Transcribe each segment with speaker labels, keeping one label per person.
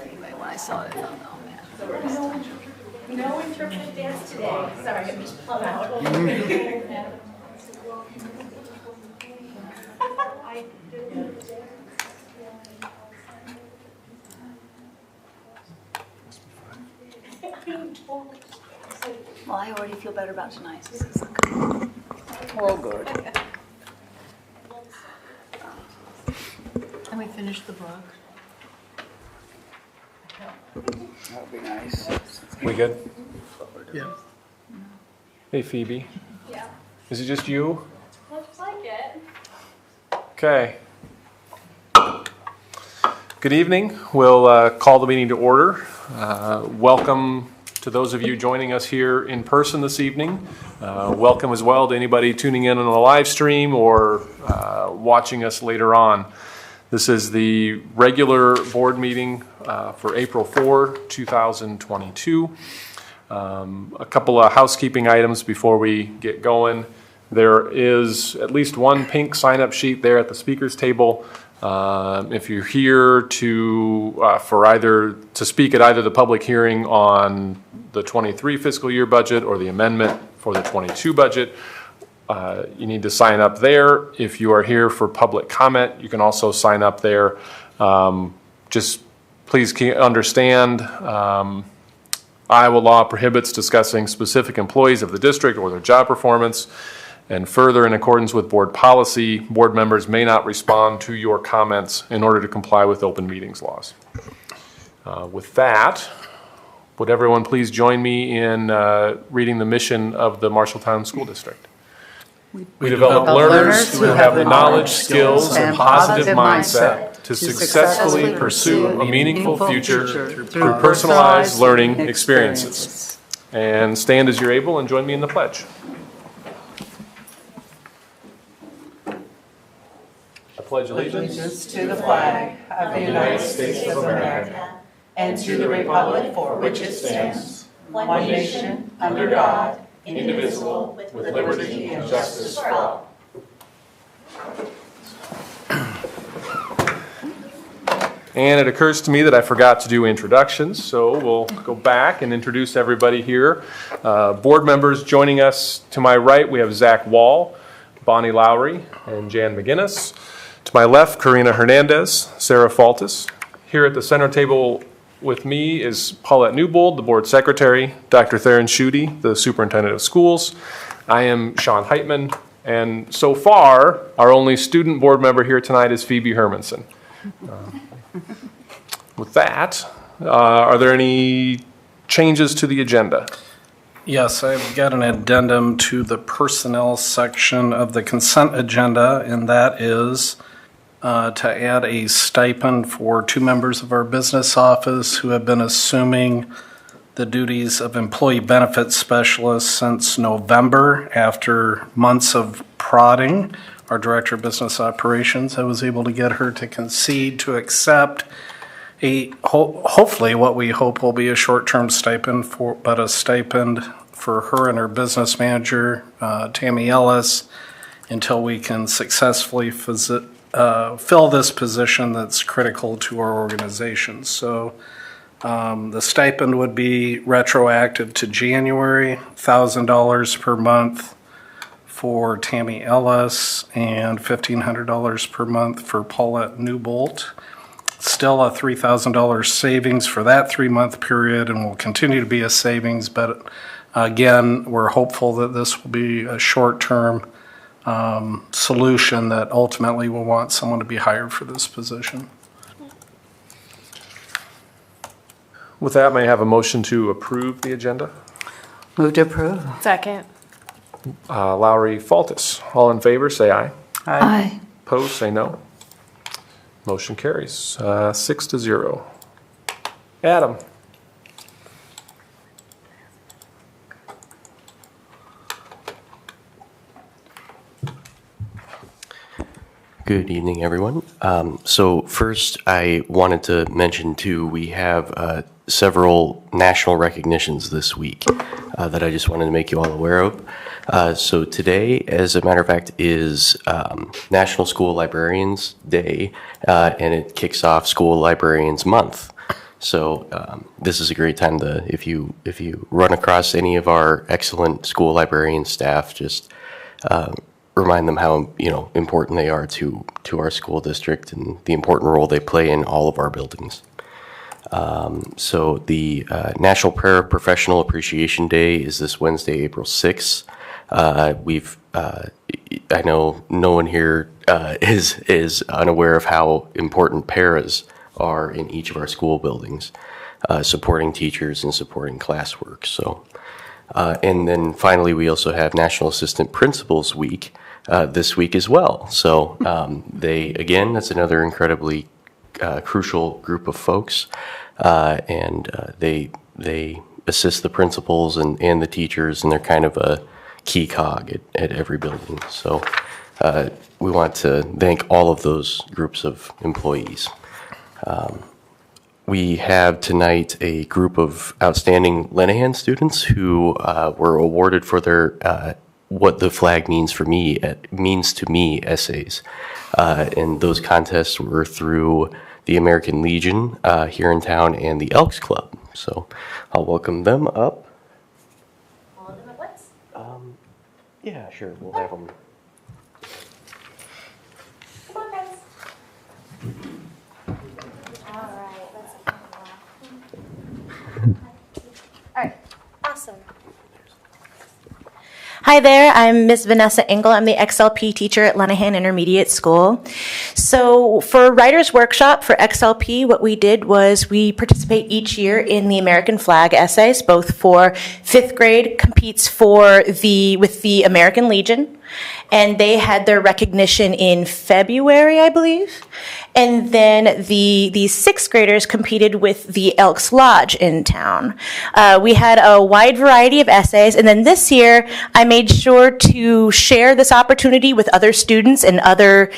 Speaker 1: Anyway, when I saw it, I thought, oh man.
Speaker 2: No interpretive dance today. Sorry, I'm just plumb out.
Speaker 1: Well, I already feel better about tonight. So this is good. All good.
Speaker 3: And we finished the book.
Speaker 1: That would be nice.
Speaker 4: We good?
Speaker 5: Yeah.
Speaker 4: Hey, Phoebe.
Speaker 2: Yeah.
Speaker 4: Is it just you?
Speaker 2: Looks like it.
Speaker 4: Okay. Good evening. We'll call the meeting to order. Welcome to those of you joining us here in person this evening. Welcome as well to anybody tuning in on the live stream or watching us later on. This is the regular board meeting for April 4, 2022. A couple of housekeeping items before we get going. There is at least one pink sign-up sheet there at the speakers table. If you're here to speak at either the public hearing on the 23 fiscal year budget or the amendment for the 22 budget, you need to sign up there. If you are here for public comment, you can also sign up there. Just please understand, Iowa law prohibits discussing specific employees of the district or their job performance. And further, in accordance with board policy, board members may not respond to your comments in order to comply with open meetings laws. With that, would everyone please join me in reading the mission of the Marshalltown School District? We develop learners who have the knowledge, skills, and positive mindset to successfully pursue a meaningful future through personalized learning experiences. And stand as you're able and join me in the pledge. I pledge allegiance
Speaker 6: to the flag of the United States of America and to the republic for which it stands, one nation, under God, indivisible, with liberty and justice for all.
Speaker 4: And it occurs to me that I forgot to do introductions, so we'll go back and introduce everybody here. Board members joining us to my right, we have Zach Wall, Bonnie Lowry, and Jan McGinnis. To my left, Karina Hernandez, Sarah Faltis. Here at the center table with me is Paulette Newbold, the board secretary, Dr. Theron Schutte, the superintendent of schools. I am Sean Heitman, and so far, our only student board member here tonight is Phoebe Hermanson. With that, are there any changes to the agenda?
Speaker 5: Yes, I've got an addendum to the personnel section of the consent agenda, and that is to add a stipend for 2 members of our business office who have been assuming the duties of employee benefits specialist since November after months of prodding. Our director of business operations, I was able to get her to concede to accept hopefully what we hope will be a short-term stipend but a stipend for her and her business manager, Tammy Ellis, until we can successfully fill this position that's critical to our organization. So the stipend would be retroactive to January, $1,000 per month for Tammy Ellis and $1,500 per month for Paulette Newbold. Still a $3,000 savings for that 3-month period, and will continue to be a savings, but again, we're hopeful that this will be a short-term solution that ultimately will want someone to be hired for this position.
Speaker 4: With that, may I have a motion to approve the agenda?
Speaker 6: Move to approve.
Speaker 3: Second.
Speaker 4: Lowry, Faltis. All in favor, say aye.
Speaker 1: Aye.
Speaker 4: Opposed, say no. Motion carries 6-0. Adam.
Speaker 7: Good evening, everyone. So first, I wanted to mention, too, we have several national recognitions this week that I just wanted to make you all aware of. So today, as a matter of fact, is National School Librarians Day, and it kicks off School Librarians Month. So this is a great time to, if you run across any of our excellent school librarian staff, just remind them how important they are to our school district and the important role they play in all of our buildings. So the National Paraprofessional Appreciation Day is this Wednesday, April 6th. I know no one here is unaware of how important paras are in each of our school buildings, supporting teachers and supporting classwork. So, and then finally, we also have National Assistant Principals Week this week as well. So that's another incredibly crucial group of folks, and they assist the principals and the teachers, and they're kind of a key cog at every building. So we want to thank all of those groups of employees. We have tonight a group of outstanding Lenahan students who were awarded for their What the Flag Means to Me essays. And those contests were through the American Legion here in town and the Elks Club. So I'll welcome them up.
Speaker 2: All of them at once?
Speaker 7: Yeah, sure, we'll have them.
Speaker 2: Come on, guys. All right, let's see. All right, awesome.
Speaker 3: Hi there, I'm Ms. Vanessa Engel. I'm the XLP teacher at Lenahan Intermediate School. So for Writer's Workshop for XLP, what we did was we participate each year in the American flag essays, both for 5th grade competes with the American Legion, and they had their recognition in February, I believe. And then the 6th graders competed with the Elks Lodge in town. We had a wide variety of essays, and then this year I made sure to share this opportunity with other students and other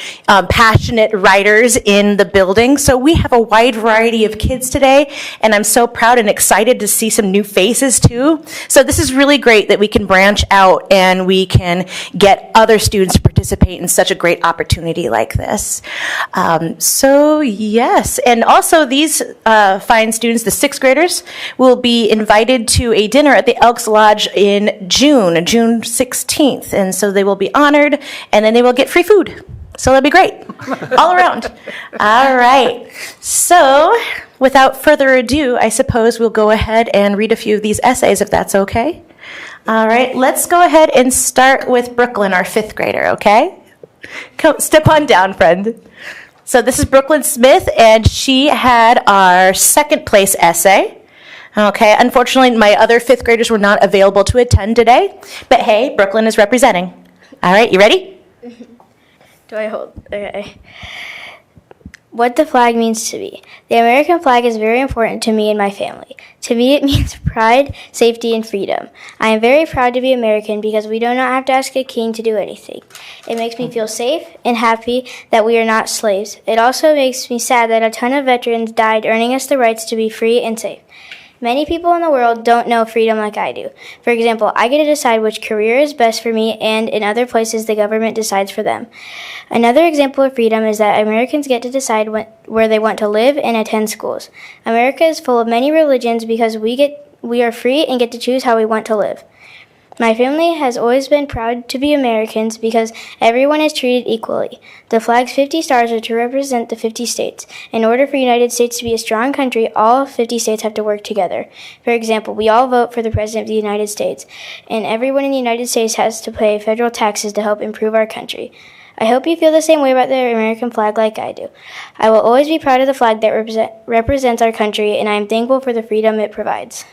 Speaker 3: passionate writers in the building. So we have a wide variety of kids today, and I'm so proud and excited to see some new faces too. So this is really great that we can branch out and we can get other students to participate in such a great opportunity like this. So yes, and also these fine students, the 6th graders, will be invited to a dinner at the Elks Lodge in June 16th, and so they will be honored, and then they will get free food. So that'll be great, all around. All right, so without further ado, I suppose we'll go ahead and read a few of these essays, if that's okay. All right, let's go ahead and start with Brooklyn, our 5th grader, okay? Come, step on down, friend. So this is Brooklyn Smith, and she had our 2nd place essay. Okay, unfortunately, my other 5th graders were not available to attend today, but hey, Brooklyn is representing. All right, you ready?
Speaker 8: Do I hold? Okay. What the flag means to me. The American flag is very important to me and my family. To me, it means pride, safety, and freedom. I am very proud to be American because we do not have to ask a king to do anything. It makes me feel safe and happy that we are not slaves. It also makes me sad that a ton of veterans died earning us the rights to be free and safe. Many people in the world don't know freedom like I do. For example, I get to decide which career is best for me, and in other places, the government decides for them. Another example of freedom is that Americans get to decide where they want to live and attend schools. America is full of many religions because we are free and get to choose how we want to live. My family has always been proud to be Americans because everyone is treated equally. The flag's 50 stars are to represent the 50 states. In order for the United States to be a strong country, all 50 states have to work together. For example, we all vote for the President of the United States, and everyone in the United States has to pay federal taxes to help improve our country. I hope you feel the same way about the American flag like I do. I will always be proud of the flag that represents our country, and I am thankful for the freedom it provides.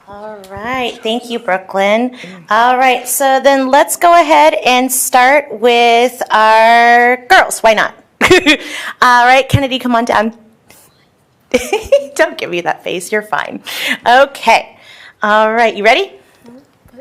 Speaker 3: All right, thank you, Brooklyn. All right, so then let's go ahead and start with our girls. Why not? All right, Kennedy, come on down. Don't give me that face, you're fine. Okay, all right, you ready?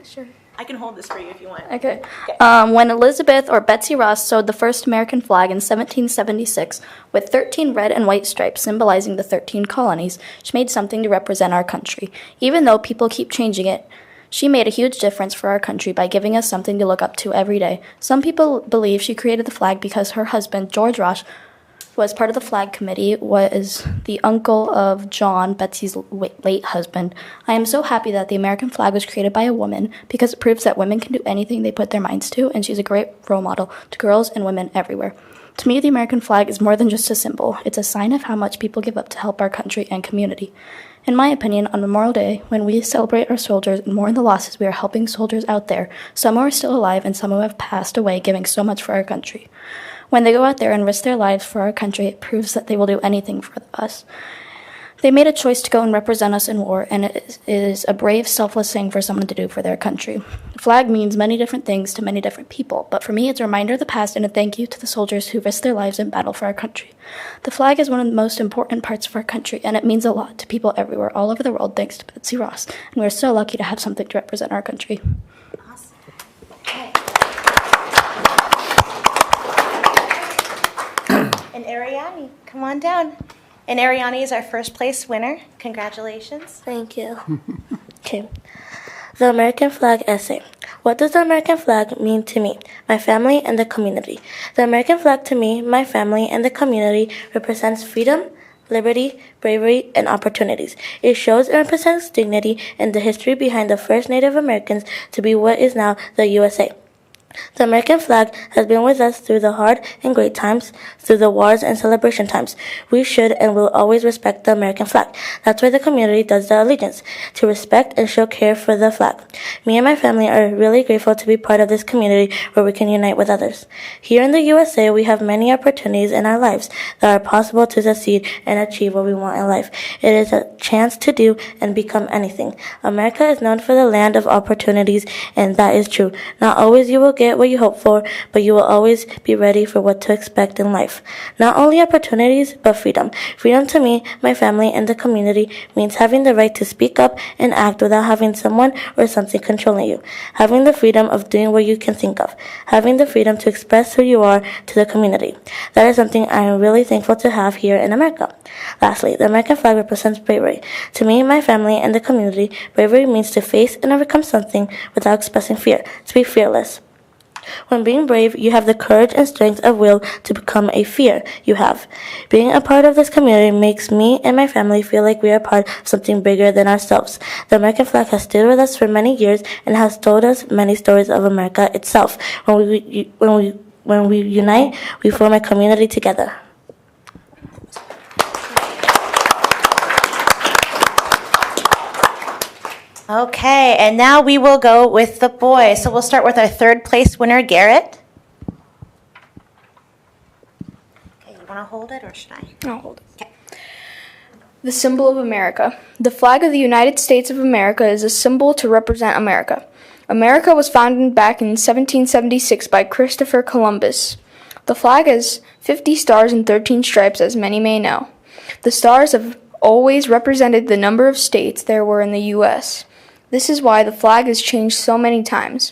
Speaker 9: Sure.
Speaker 3: I can hold this for you if you want.
Speaker 9: Okay. When Elizabeth or Betsy Ross sewed the first American flag in 1776 with 13 red and white stripes symbolizing the 13 colonies, she made something to represent our country. Even though people keep changing it She made a huge difference for our country by giving us something to look up to every day. Some people believe she created the flag because her husband, George Ross, was part of the flag committee, was the uncle of John, Betsy's late husband. I am so happy that the American flag was created by a woman because it proves that women can do anything they put their minds to, and she's a great role model to girls and women everywhere. To me, the American flag is more than just a symbol. It's a sign of how much people give up to help our country and community. In my opinion, on Memorial Day, when we celebrate our soldiers and mourn the losses, we are helping soldiers out there, some who are still alive and some who have passed away, giving so much for our country. When they go out there and risk their lives for our country, it proves that they will do anything for us. They made a choice to go and represent us in war, and it is a brave, selfless thing for someone to do for their country. The flag means many different things to many different people, but for me, it's a reminder of the past and a thank you to the soldiers who risked their lives in battle for our country. The flag is one of the most important parts of our country, and it means a lot to people everywhere, all over the world, thanks to Betsy Ross. And we're so lucky to have something to represent our country.
Speaker 3: Awesome. Okay. And Ariani, come on down. And Ariani is our first place winner. Congratulations.
Speaker 8: Thank you. Okay. The American flag essay. What does the American flag mean to me, my family, and the community? The American flag to me, my family, and the community represents freedom, liberty, bravery, and opportunities. It shows and represents dignity and the history behind the first Native Americans to be what is now the USA. The American flag has been with us through the hard and great times, through the wars and celebration times. We should and will always respect the American flag. That's why the community does the allegiance, to respect and show care for the flag. Me and my family are really grateful to be part of this community where we can unite with others. Here in the USA, we have many opportunities in our lives that are possible to succeed and achieve what we want in life. It is a chance to do and become anything. America is known for the land of opportunities, and that is true. Not always you will get what you hope for, but you will always be ready for what to expect in life. Not only opportunities, but freedom. Freedom to me, my family, and the community means having the right to speak up and act without having someone or something controlling you. Having the freedom of doing what you can think of. Having the freedom to express who you are to the community. That is something I am really thankful to have here in America. Lastly, the American flag represents bravery. To me, my family, and the community, bravery means to face and overcome something without expressing fear, to be fearless. When being brave, you have the courage and strength of will to become a fear you have. Being a part of this community makes me and my family feel like we are part of something bigger than ourselves. The American flag has stood with us for many years and has told us many stories of America itself. When we unite, we form a community together.
Speaker 3: Okay, and now we will go with the boys. So we'll start with our third place winner, Garrett. Okay, you want to hold it or should I?
Speaker 9: I'll hold it.
Speaker 3: Okay.
Speaker 9: The symbol of America. The flag of the United States of America is a symbol to represent America. America was founded back in 1776 by Christopher Columbus. The flag has 50 stars and 13 stripes, as many may know. The stars have always represented the number of states there were in the U.S. This is why the flag has changed so many times.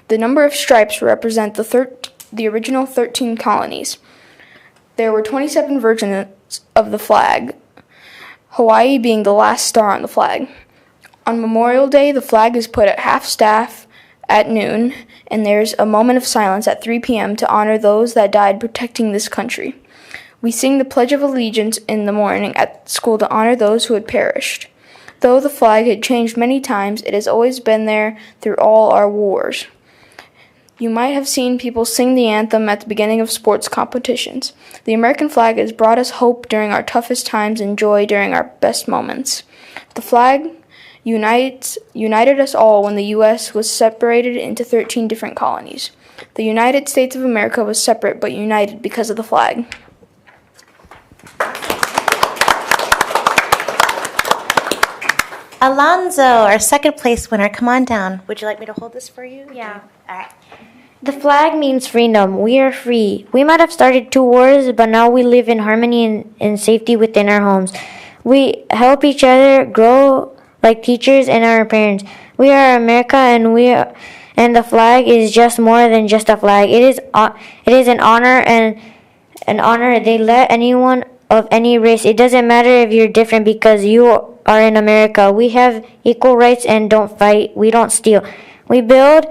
Speaker 9: The number of stripes represent the original 13 colonies. There were 27 versions of the flag, Hawaii being the last star on the flag. On Memorial Day, the flag is put at half-staff at noon, and there's a moment of silence at 3 p.m. to honor those that died protecting this country. We sing the Pledge of Allegiance in the morning at school to honor those who had perished. Though the flag had changed many times, it has always been there through all our wars. You might have seen people sing the anthem at the beginning of sports competitions. The American flag has brought us hope during our toughest times and joy during our best moments. The flag united us all when the U.S. was separated into 13 different colonies. The United States of America was separate but united because of the flag.
Speaker 3: Alonzo, our second place winner, come on down. Would you like me to hold this for you?
Speaker 8: Yeah.
Speaker 3: All right.
Speaker 8: The flag means freedom. We are free. We might have started 2 wars, but now we live in harmony and safety within our homes. We help each other grow like teachers and our parents. We are America, and the flag is just more than just a flag. It is an honor and an honor. They let anyone of any race. It doesn't matter if you're different because you are in America. We have equal rights and don't fight. We don't steal. We build,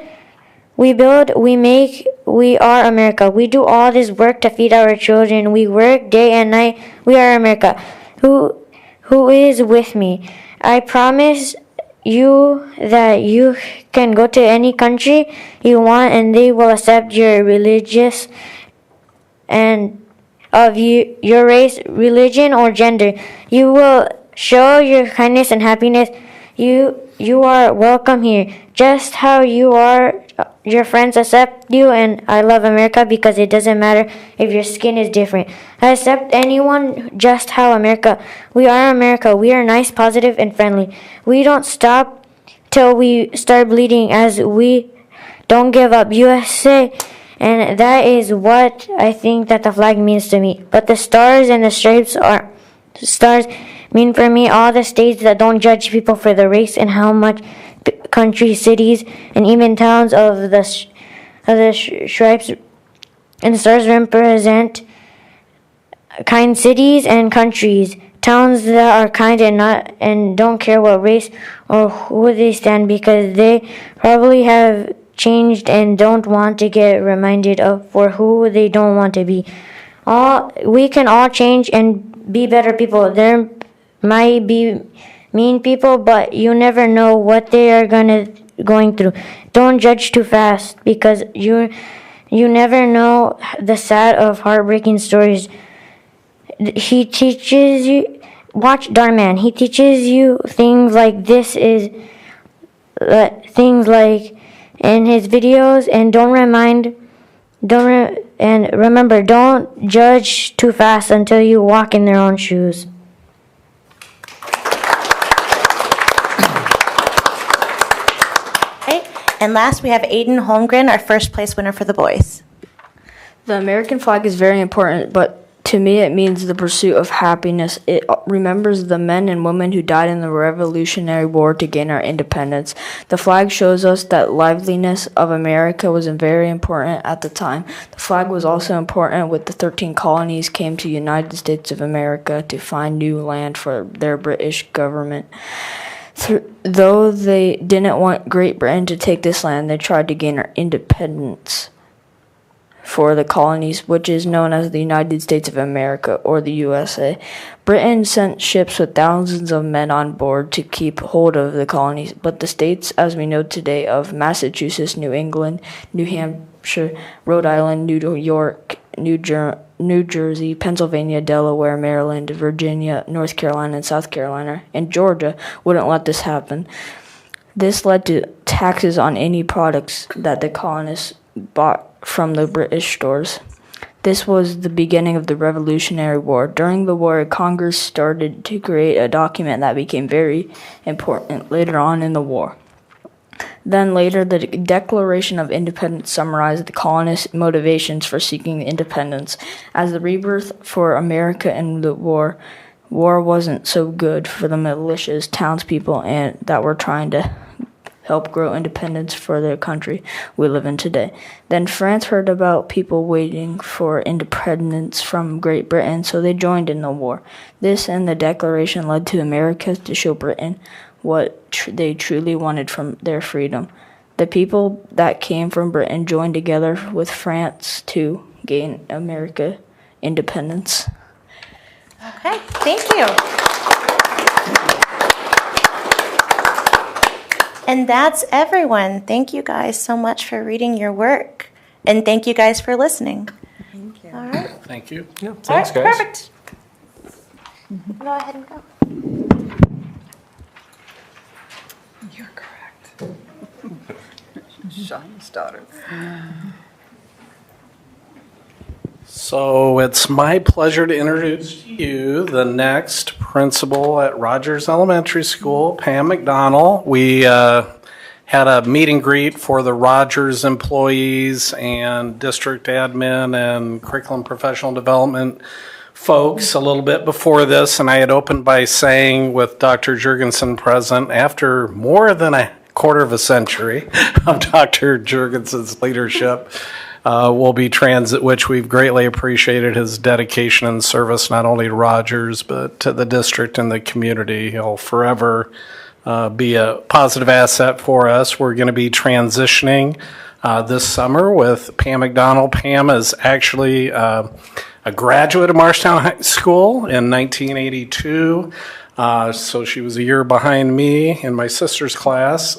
Speaker 8: we make, we are America. We do all this work to feed our children. We work day and night. We are America. Who is with me? I promise you that you can go to any country you want and they will accept your religious and of your race, religion, or gender. You will show your kindness and happiness. You are welcome here. Just how you are, your friends accept you, and I love America because it doesn't matter if your skin is different. I accept anyone just how America. We are America. We are nice, positive, and friendly. We don't stop till we start bleeding as we don't give up. USA. And that is what I think that the flag means to me. But the stars and the stripes are stars mean for me all the states that don't judge people for their race and how much countries, cities, and even towns of the stripes and stars represent kind cities and countries. Towns that are kind and don't care what race or who they stand because they probably have changed and don't want to get reminded of for who they don't want to be. We can all change and be better people. There might be mean people, but you never know what they are going through. Don't judge too fast because you never know the sad of heartbreaking stories. He teaches you. Watch Darman. He teaches you things like this is things like in his videos, and remember, don't judge too fast until you walk in their own shoes.
Speaker 3: Okay, and last we have Aiden Holmgren, our first place winner for the boys.
Speaker 9: The American flag is very important, but to me it means the pursuit of happiness. It remembers the men and women who died in the Revolutionary War to gain our independence. The flag shows us that liveliness of America was very important at the time. The flag was also important when the 13 colonies came to the United States of America to find new land for their British government. Though they didn't want Great Britain to take this land, they tried to gain our independence for the colonies, which is known as the United States of America, or the USA. Britain sent ships with thousands of men on board to keep hold of the colonies, but the states, as we know today, of Massachusetts, New England, New Hampshire, Rhode Island, New York, New Jersey, Pennsylvania, Delaware, Maryland, Virginia, North Carolina, and South Carolina, and Georgia wouldn't let this happen. This led to taxes on any products that the colonists bought from the British stores. This was the beginning of the Revolutionary War. During the war, Congress started to create a document that became very important later on in the war. Then later, the Declaration of Independence summarized the colonists' motivations for seeking independence. As the rebirth for America in the war wasn't so good for the militias, townspeople, and that were trying to help grow independence for their country we live in today. Then France heard about people waiting for independence from Great Britain, so they joined in the war. This and the Declaration led to America to show Britain what they truly wanted from their freedom. The people that came from Britain joined together with France to gain America independence.
Speaker 3: Okay, thank you. And that's everyone. Thank you guys so much for reading your work. And thank you guys for listening.
Speaker 1: Thank you.
Speaker 3: All right.
Speaker 5: Thank you.
Speaker 4: Yeah, thanks,
Speaker 3: All right,
Speaker 4: guys.
Speaker 3: perfect. Go ahead and go.
Speaker 1: You're correct. Sean's daughter.
Speaker 5: So it's my pleasure to introduce to you the next principal at Rogers Elementary School, Pam Mcdonnell. We had a meet and greet for the Rogers employees and district admin and curriculum professional development folks a little bit before this, and I had opened by saying, with Dr. Jurgensen present, after more than a quarter of a century of Dr. Jurgensen's leadership, will be which we've greatly appreciated his dedication and service not only to Rogers but to the district and the community. He'll forever be a positive asset for us. We're going to be transitioning this summer with Pam Mcdonnell. Pam is actually a graduate of Marshalltown High School in 1982. So she was a year behind me in my sister's class.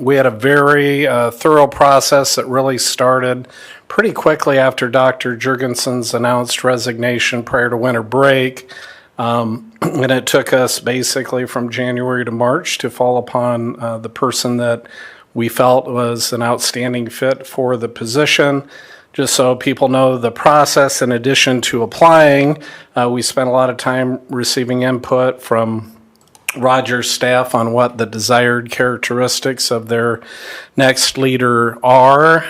Speaker 5: We had a very thorough process that really started pretty quickly after Dr. Jurgensen's announced resignation prior to winter break. And it took us basically from January to March to fall upon the person that we felt was an outstanding fit for the position. Just so people know the process, in addition to applying, we spent a lot of time receiving input from Rogers staff on what the desired characteristics of their next leader are.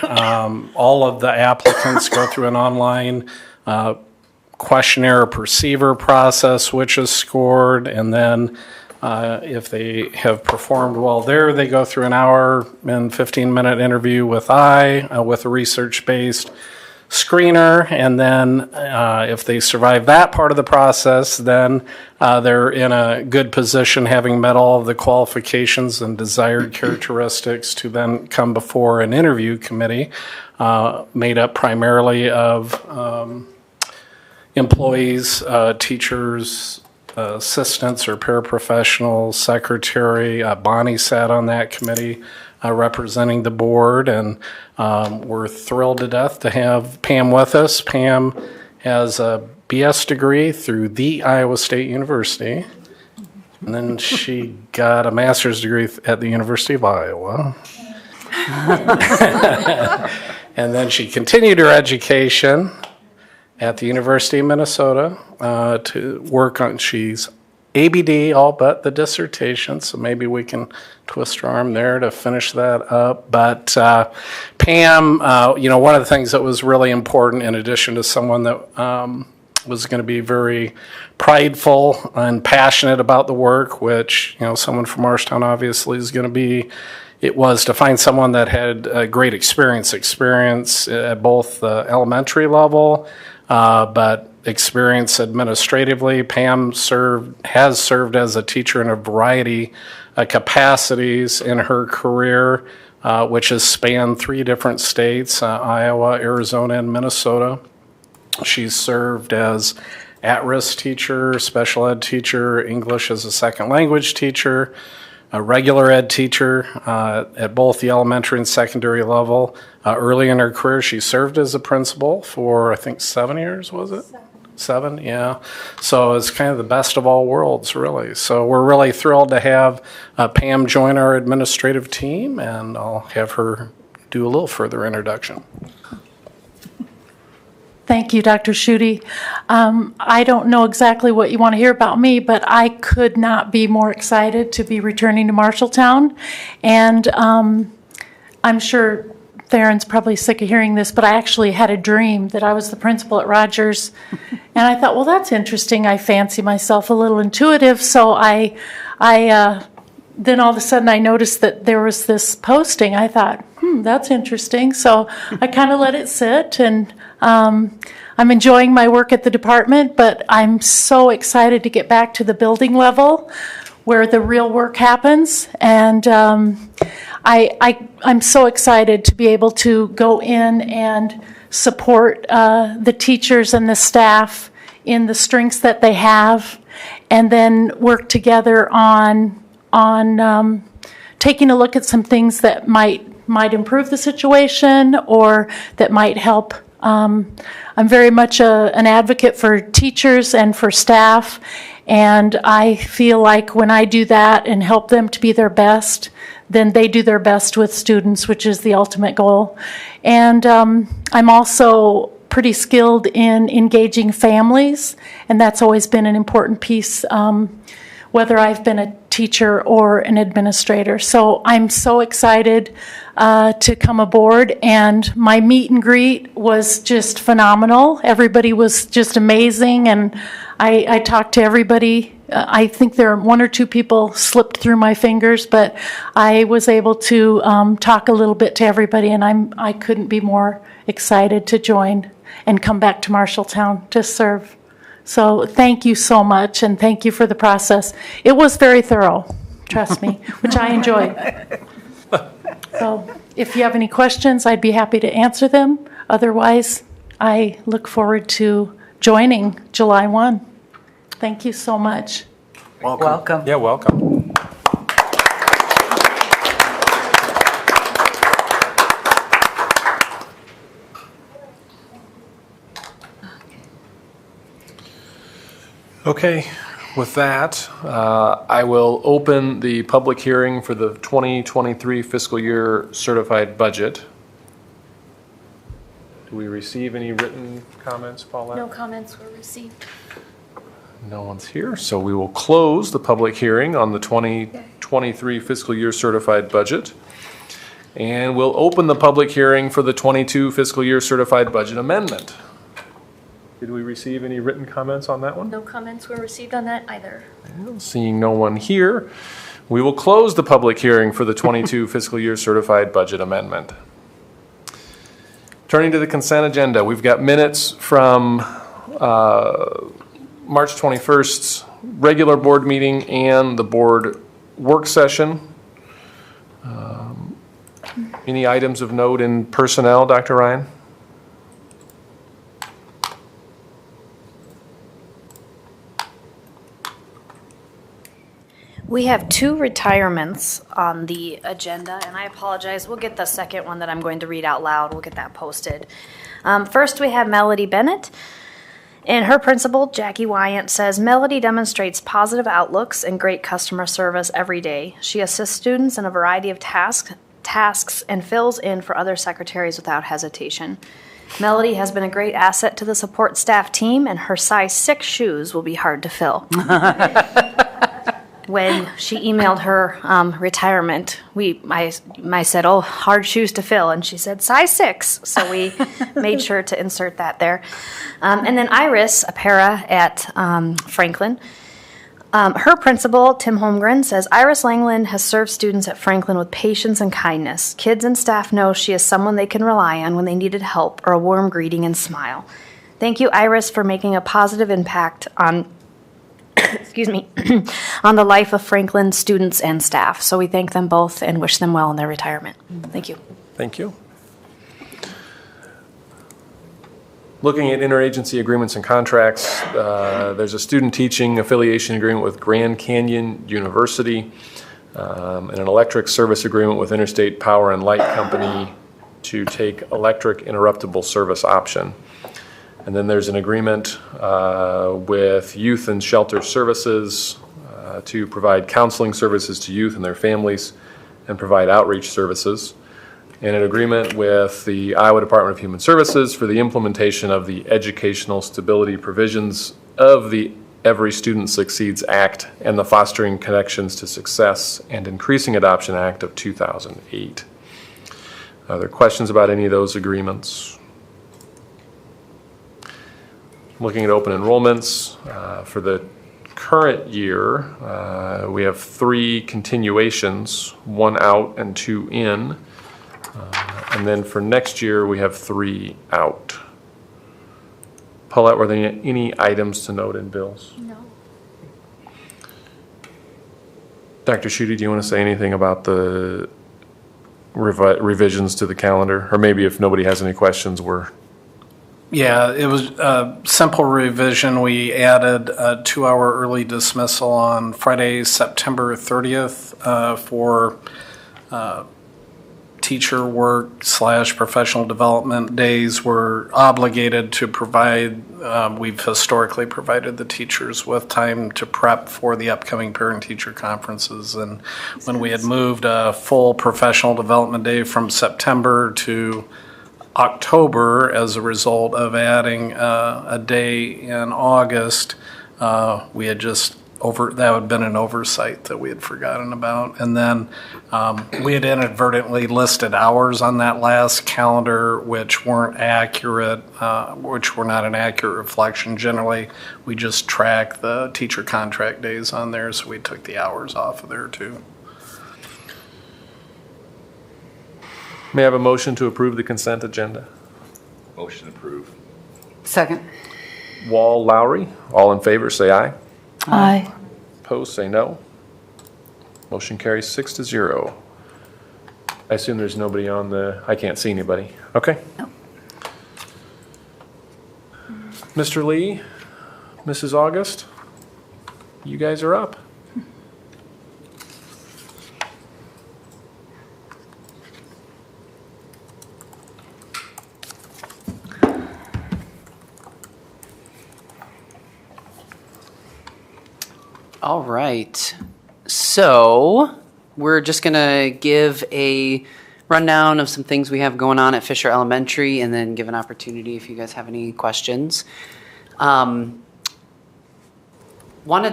Speaker 5: All of the applicants go through an online questionnaire perceiver process, which is scored, and then if they have performed well there, they go through an hour and 15-minute interview with with a research-based screener, and then if they survive that part of the process, then they're in a good position, having met all of the qualifications and desired characteristics, to then come before an interview committee made up primarily of employees, teachers, assistants or paraprofessionals, secretary. Bonnie sat on that committee representing the board, and we're thrilled to death to have Pam with us. Pam has a BS degree through the Iowa State University, and then she got a master's degree at the University of Iowa. And then she continued her education at the University of Minnesota to work on, she's ABD all but the dissertation, so maybe we can twist her arm there to finish that up. But Pam, one of the things that was really important, in addition to someone that was going to be very prideful and passionate about the work, which, someone from Marshalltown obviously is going to be, it was to find someone that had a great experience at both the elementary level, but experience administratively. Pam has served as a teacher in a variety of capacities in her career, which has spanned 3 different states, Iowa, Arizona, and Minnesota. She's served as at-risk teacher, special ed teacher, English as a second language teacher, a regular ed teacher at both the elementary and secondary level. Early in her career, she served as a principal for, I think, 7 years, was it? 7, yeah. So it's kind of the best of all worlds, really. So we're really thrilled to have Pam join our administrative team, and I'll have her do a little further introduction.
Speaker 10: Thank you, Dr. Schutte. I don't know exactly what you want to hear about me, but I could not be more excited to be returning to Marshalltown. And I'm sure Theron's probably sick of hearing this, but I actually had a dream that I was the principal at Rogers. And I thought, well, that's interesting. I fancy myself a little intuitive. So I then all of a sudden I noticed that there was this posting. I thought, that's interesting. So I kind of let it sit, and I'm enjoying my work at the department, but I'm so excited to get back to the building level where the real work happens. And I'm so excited to be able to go in and support the teachers and the staff in the strengths that they have, and then work together on taking a look at some things that might improve the situation or that might help. I'm very much an advocate for teachers and for staff, and I feel like when I do that and help them to be their best, then they do their best with students, which is the ultimate goal. And I'm also pretty skilled in engaging families, and that's always been an important piece, whether I've been a teacher or an administrator. So I'm so excited to come aboard, and my meet and greet was just phenomenal. Everybody was just amazing, and I talked to everybody. I think there are one or two people slipped through my fingers, but I was able to talk a little bit to everybody, and I couldn't be more excited to join and come back to Marshalltown to serve. So thank you so much, and thank you for the process. It was very thorough, trust me, which I enjoyed. So if you have any questions, I'd be happy to answer them. Otherwise, I look forward to joining July 1. Thank you so much.
Speaker 6: Welcome.
Speaker 4: Yeah, welcome. Okay, with that, I will open the public hearing for the 2023 fiscal year certified budget. Do we receive any written comments, Paulette?
Speaker 1: No comments were received.
Speaker 4: No one's here, so we will close the public hearing on the 2023 fiscal year certified budget. And we'll open the public hearing for the 22 fiscal year certified budget amendment. Did we receive any written comments on that one?
Speaker 1: No comments were received on that either.
Speaker 4: Seeing no one here, we will close the public hearing for the 22 fiscal year certified budget amendment. Turning to the consent agenda, we've got minutes from March 21st's regular board meeting and the board work session. Any items of note in personnel, Dr. Ryan?
Speaker 1: We have 2 retirements on the agenda, and I apologize. We'll get the second one that I'm going to read out loud. We'll get that posted. First, we have Melody Bennett. And her principal, Jackie Wyant, says Melody demonstrates positive outlooks and great customer service every day. She assists students in a variety of tasks and fills in for other secretaries without hesitation. Melody has been a great asset to the support staff team, and her size 6 shoes will be hard to fill. When she emailed her retirement, I said, oh, hard shoes to fill, and she said size 6, so we made sure to insert that there. And then Iris, a para at Franklin, her principal, Tim Holmgren, says Iris Langland has served students at Franklin with patience and kindness. Kids and staff know she is someone they can rely on when they needed help or a warm greeting and smile. Thank you, Iris, for making a positive impact on on the life of Franklin students and staff. So we thank them both and wish them well in their retirement. Thank you.
Speaker 4: Thank you. Looking at interagency agreements and contracts, there's a student teaching affiliation agreement with Grand Canyon University and an electric service agreement with Interstate Power and Light Company to take electric interruptible service option. And then there's an agreement with Youth and Shelter Services to provide counseling services to youth and their families and provide outreach services. And an agreement with the Iowa Department of Human Services for the implementation of the educational stability provisions of the Every Student Succeeds Act and the Fostering Connections to Success and Increasing Adoption Act of 2008. Are there questions about any of those agreements? Looking at open enrollments for the current year, we have 3 continuations, 1 out and 2 in. And then for next year, we have 3 out. Paulette, were there any items to note in bills?
Speaker 1: No.
Speaker 4: Dr. Schutte, do you want to say anything about the revisions to the calendar? Or maybe if nobody has any questions,
Speaker 5: Yeah, it was a simple revision. We added a 2-hour early dismissal on Friday, September 30th for teacher work / professional development days. We're obligated to provide, we've historically provided the teachers with time to prep for the upcoming parent-teacher conferences. And when we had moved a full professional development day from September to October as a result of adding a day in August, we had just that would have been an oversight that we had forgotten about. And then we had inadvertently listed hours on that last calendar, which weren't accurate, which were not an accurate reflection. Generally, we just track the teacher contract days on there, so we took the hours off of there too.
Speaker 4: May I have a motion to approve the consent agenda?
Speaker 11: Motion approved.
Speaker 6: Second.
Speaker 4: Wall, Lowry, all in favor, say aye.
Speaker 10: Aye.
Speaker 4: Opposed, say no. Motion carries 6-0. I assume there's nobody on I can't see anybody. Okay.
Speaker 6: No.
Speaker 4: Mr. Lee, Mrs. August, you guys are up.
Speaker 12: All right. So we're just going to give a rundown of some things we have going on at Fisher Elementary and then give an opportunity if you guys have any questions. Wanted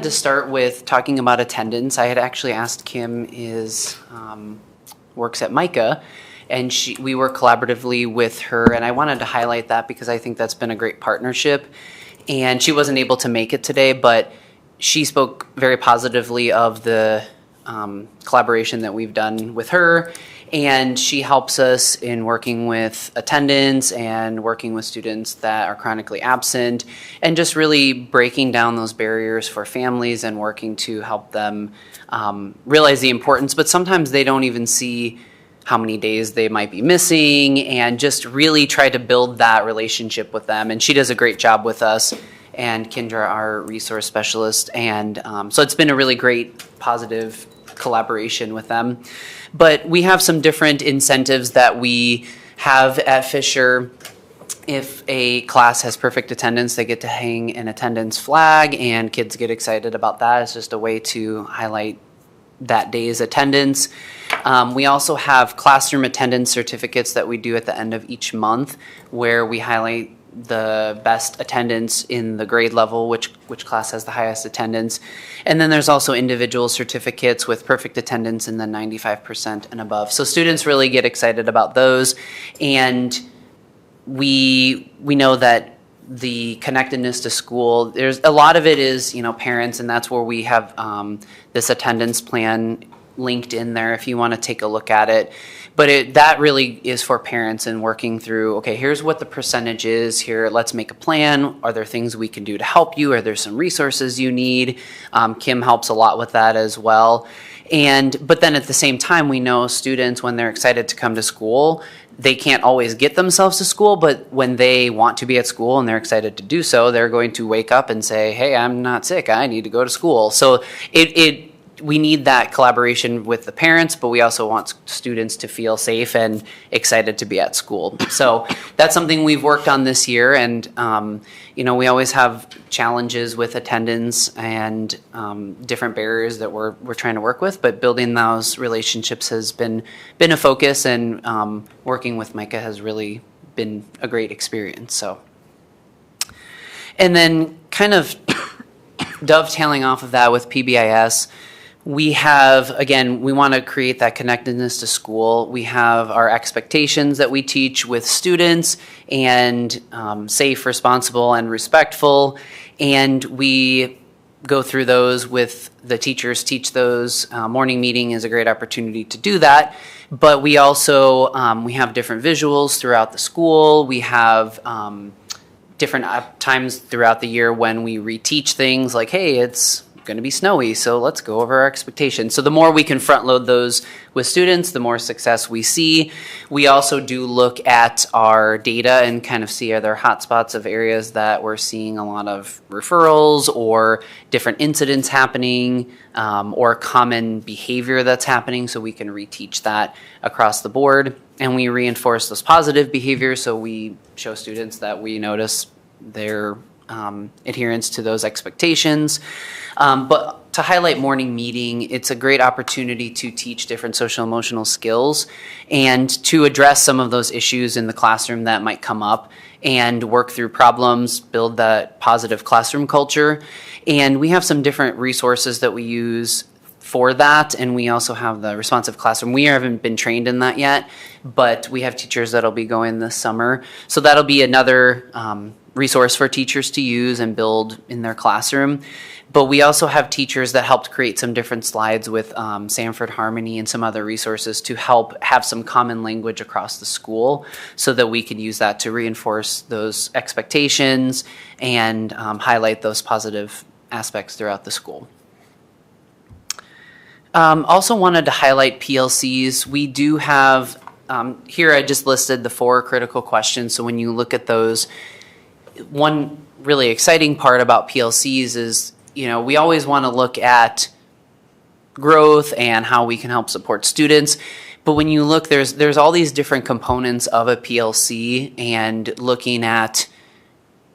Speaker 12: to start with talking about attendance. I had actually asked Kim works at Micah, and we work collaboratively with her, and I wanted to highlight that because I think that's been a great partnership. And she wasn't able to make it today, but she spoke very positively of the collaboration that we've done with her, and she helps us in working with attendance and working with students that are chronically absent and just really breaking down those barriers for families and working to help them realize the importance, but sometimes they don't even see how many days they might be missing, and just really try to build that relationship with them. And she does a great job with us, and Kendra, our resource specialist. And so it's been a really great, positive collaboration with them. But we have some different incentives that we have at Fisher. If a class has perfect attendance, they get to hang an attendance flag, and kids get excited about that. It's just a way to highlight that day's attendance. We also have classroom attendance certificates that we do at the end of each month, where we highlight the best attendance in the grade level, which class has the highest attendance. And then there's also individual certificates with perfect attendance and then 95% and above. So students really get excited about those. And we know that the connectedness to school, there's a lot of it is, parents, and that's where we have this attendance plan linked in there if you want to take a look at it. But that really is for parents and working through, okay, here's what the percentage is here. Let's make a plan. Are there things we can do to help you? Are there some resources you need? Kim helps a lot with that as well. But then at the same time, we know students, when they're excited to come to school, they can't always get themselves to school, but when they want to be at school and they're excited to do so, they're going to wake up and say, hey, I'm not sick. I need to go to school. So we need that collaboration with the parents, but we also want students to feel safe and excited to be at school. So that's something we've worked on this year. And, we always have challenges with attendance and different barriers that we're trying to work with, but building those relationships has been a focus, and working with Micah has really been a great experience. So, and then kind of dovetailing off of that with PBIS, we have, again, we want to create that connectedness to school. We have our expectations that we teach with students, and safe, responsible, and respectful. And we go through those with the teachers, teach those. Morning meeting is a great opportunity to do that. But we also, we have different visuals throughout the school. We have different times throughout the year when we reteach things like, hey, it's going to be snowy, so let's go over our expectations. So the more we can front load those with students, the more success we see. We also do look at our data and kind of see, are there hotspots of areas that we're seeing a lot of referrals or different incidents happening, or common behavior that's happening, so we can reteach that across the board. And we reinforce those positive behaviors, so we show students that we notice they're adherence to those expectations. But to highlight morning meeting, it's a great opportunity to teach different social emotional skills and to address some of those issues in the classroom that might come up and work through problems, build that positive classroom culture. And we have some different resources that we use for that, and we also have the responsive classroom. We haven't been trained in that yet, but we have teachers that'll be going this summer. So that'll be another resource for teachers to use and build in their classroom. But we also have teachers that helped create some different slides with Sanford Harmony and some other resources to help have some common language across the school so that we could use that to reinforce those expectations and highlight those positive aspects throughout the school. Also wanted to highlight PLCs. We do have, here I just listed the 4 critical questions. So when you look at those, one really exciting part about PLCs is, we always want to look at growth and how we can help support students. But when you look, there's all these different components of a PLC, and looking at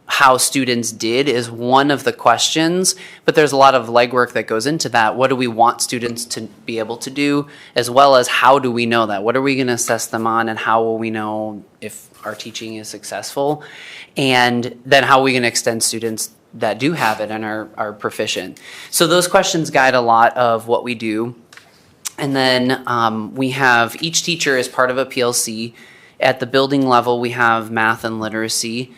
Speaker 12: how students did is one of the questions, but there's a lot of legwork that goes into that. What do we want students to be able to do, as well as how do we know that? What are we going to assess them on, and how will we know if our teaching is successful? And then how are we going to extend students that do have it and are proficient? So those questions guide a lot of what we do. And then we have each teacher is part of a PLC. At the building level, we have math and literacy,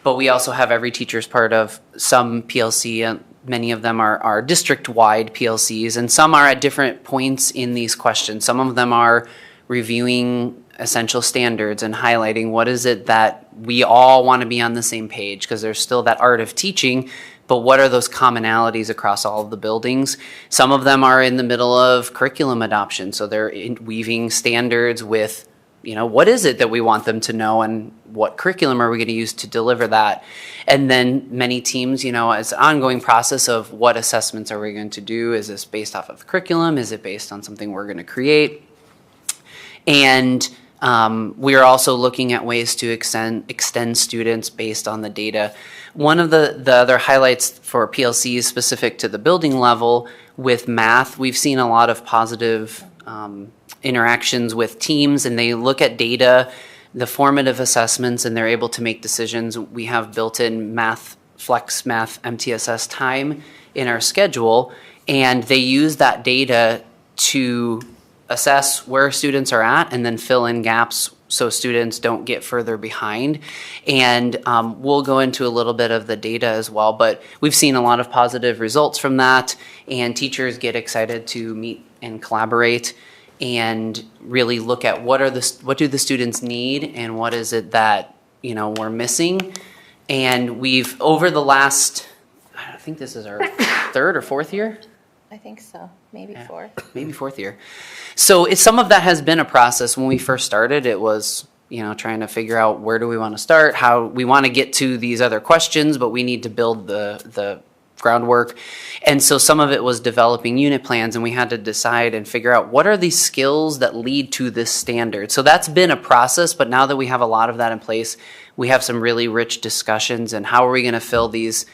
Speaker 12: but we also have every teacher as part of some PLC. And many of them are district-wide PLCs, and some are at different points in these questions. Some of them are reviewing essential standards and highlighting what is it that we all want to be on the same page, because there's still that art of teaching, but what are those commonalities across all of the buildings? Some of them are in the middle of curriculum adoption, so they're weaving standards with, what is it that we want them to know, and what curriculum are we going to use to deliver that? And then many teams, it's an ongoing process of what assessments are we going to do? Is this based off of the curriculum? Is it based on something we're going to create? And we are also looking at ways to extend students based on the data. One of the other highlights for PLCs specific to the building level with math, we've seen a lot of positive interactions with teams, and they look at data, the formative assessments, and they're able to make decisions. We have built-in Flex Math MTSS time in our schedule, and they use that data to assess where students are at and then fill in gaps so students don't get further behind. And we'll go into a little bit of the data as well, but we've seen a lot of positive results from that, and teachers get excited to meet and collaborate and really look at what do the students need and what is it that we're missing. And we've, over the last, I think this is our 3rd or 4th year.
Speaker 3: I think so. Maybe 4th.
Speaker 12: Maybe 4th year. So some of that has been a process. When we first started, it was, trying to figure out where do we want to start, how we want to get to these other questions, but we need to build the groundwork. And so some of it was developing unit plans, and we had to decide and figure out what are these skills that lead to this standard. So that's been a process, but now that we have a lot of that in place, we have some really rich discussions, and how are we going to fill these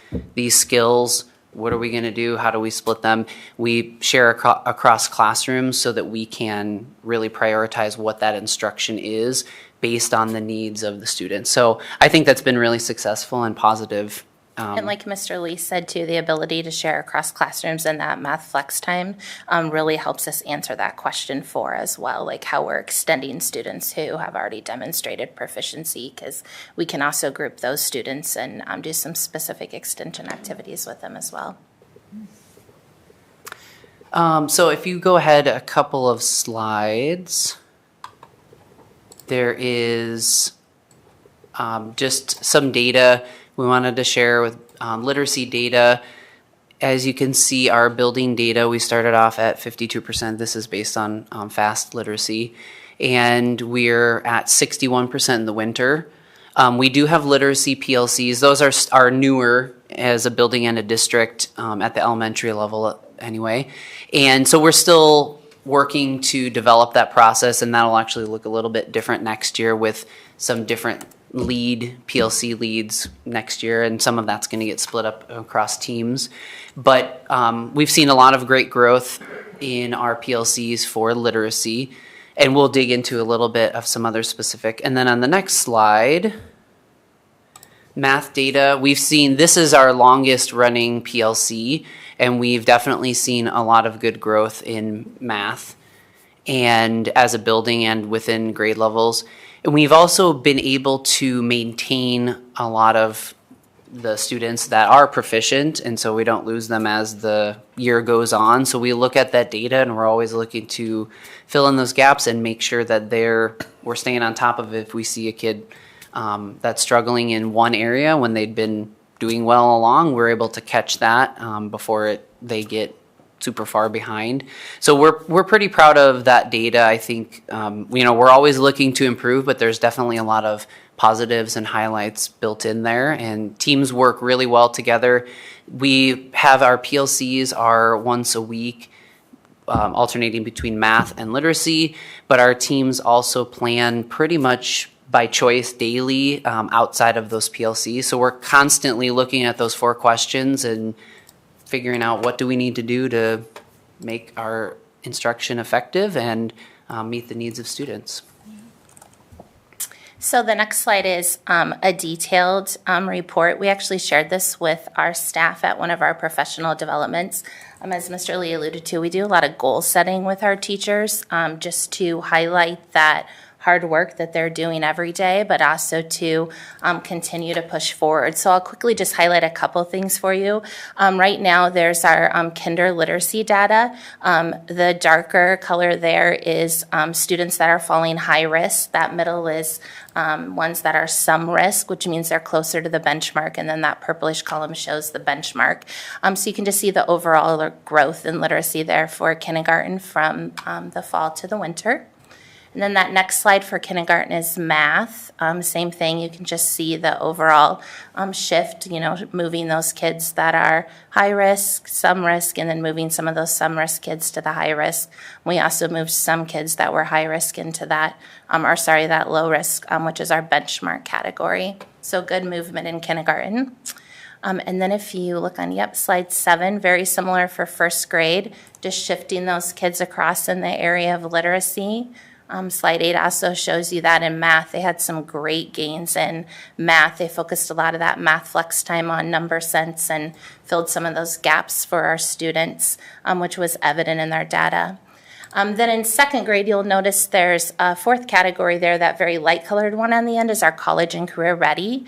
Speaker 12: skills? What are we going to do? How do we split them? We share across classrooms so that we can really prioritize what that instruction is based on the needs of the students. So I think that's been really successful and positive.
Speaker 3: And like Mr. Lee said too, the ability to share across classrooms and that math flex time really helps us answer that question as well, like how we're extending students who have already demonstrated proficiency, because we can also group those students and do some specific extension activities with them as well.
Speaker 12: So if you go ahead a couple of slides, there is just some data we wanted to share with literacy data. As you can see, our building data, we started off at 52%. This is based on fast literacy. And we're at 61% in the winter. We do have literacy PLCs. Those are newer as a building and a district at the elementary level anyway. And so we're still working to develop that process, and that'll actually look a little bit different next year with some different lead PLC leads next year, and some of that's going to get split up across teams. But we've seen a lot of great growth in our PLCs for literacy, and we'll dig into a little bit of some other specific. And then on the next slide, math data, we've seen this is our longest running PLC, and we've definitely seen a lot of good growth in math and as a building and within grade levels. And we've also been able to maintain a lot of the students that are proficient, and so we don't lose them as the year goes on. So we look at that data, and we're always looking to fill in those gaps and make sure that we're staying on top of it. If we see a kid that's struggling in one area when they'd been doing well along, we're able to catch that before they get super far behind. So we're pretty proud of that data. I think we're always looking to improve, but there's definitely a lot of positives and highlights built in there, and teams work really well together. We have our PLCs are once a week, alternating between math and literacy, but our teams also plan pretty much by choice daily outside of those PLCs. So we're constantly looking at those 4 questions and figuring out what do we need to do to make our instruction effective and meet the needs of students.
Speaker 3: So the next slide is a detailed report. We actually shared this with our staff at one of our professional developments. As Mr. Lee alluded to, we do a lot of goal setting with our teachers just to highlight that hard work that they're doing every day, but also to continue to push forward. So I'll quickly just highlight a couple things for you. Right now, there's our kinder literacy data. The darker color there is students that are falling high risk. That middle is ones that are some risk, which means they're closer to the benchmark, and then that purplish column shows the benchmark. So you can just see the overall growth in literacy there for kindergarten from the fall to the winter. And then that next slide for kindergarten is math. Same thing, you can just see the overall shift, moving those kids that are high risk, some risk, and then moving some of those some risk kids to the high risk. We also moved some kids that were high risk into that low risk, which is our benchmark category. So good movement in kindergarten. And then if you look on, slide 7, very similar for first grade, just shifting those kids across in the area of literacy. Slide 8 also shows you that in math, they had some great gains in math. They focused a lot of that math flex time on number sense and filled some of those gaps for our students, which was evident in their data. Then in second grade, you'll notice there's a 4th category there. That very light colored one on the end is our college and career ready.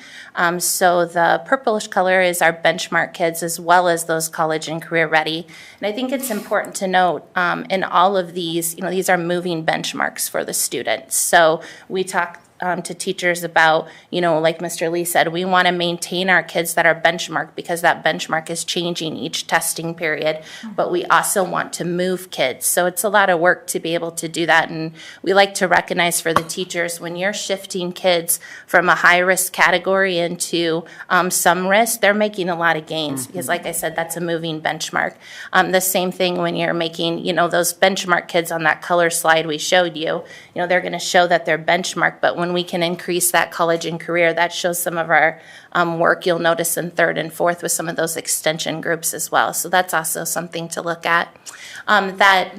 Speaker 3: So the purplish color is our benchmark kids as well as those college and career ready. And I think it's important to note in all of these, these are moving benchmarks for the students. So we talk to teachers about, like Mr. Lee said, we want to maintain our kids that are benchmarked because that benchmark is changing each testing period, but we also want to move kids. So it's a lot of work to be able to do that, and we like to recognize for the teachers when you're shifting kids from a high-risk category into some risk, they're making a lot of gains because, like I said, that's a moving benchmark. The same thing when you're making, those benchmark kids on that color slide we showed you, they're going to show that they're benchmarked, but when we can increase that college and career, that shows some of our work you'll notice in 3rd and 4th with some of those extension groups as well. So that's also something to look at.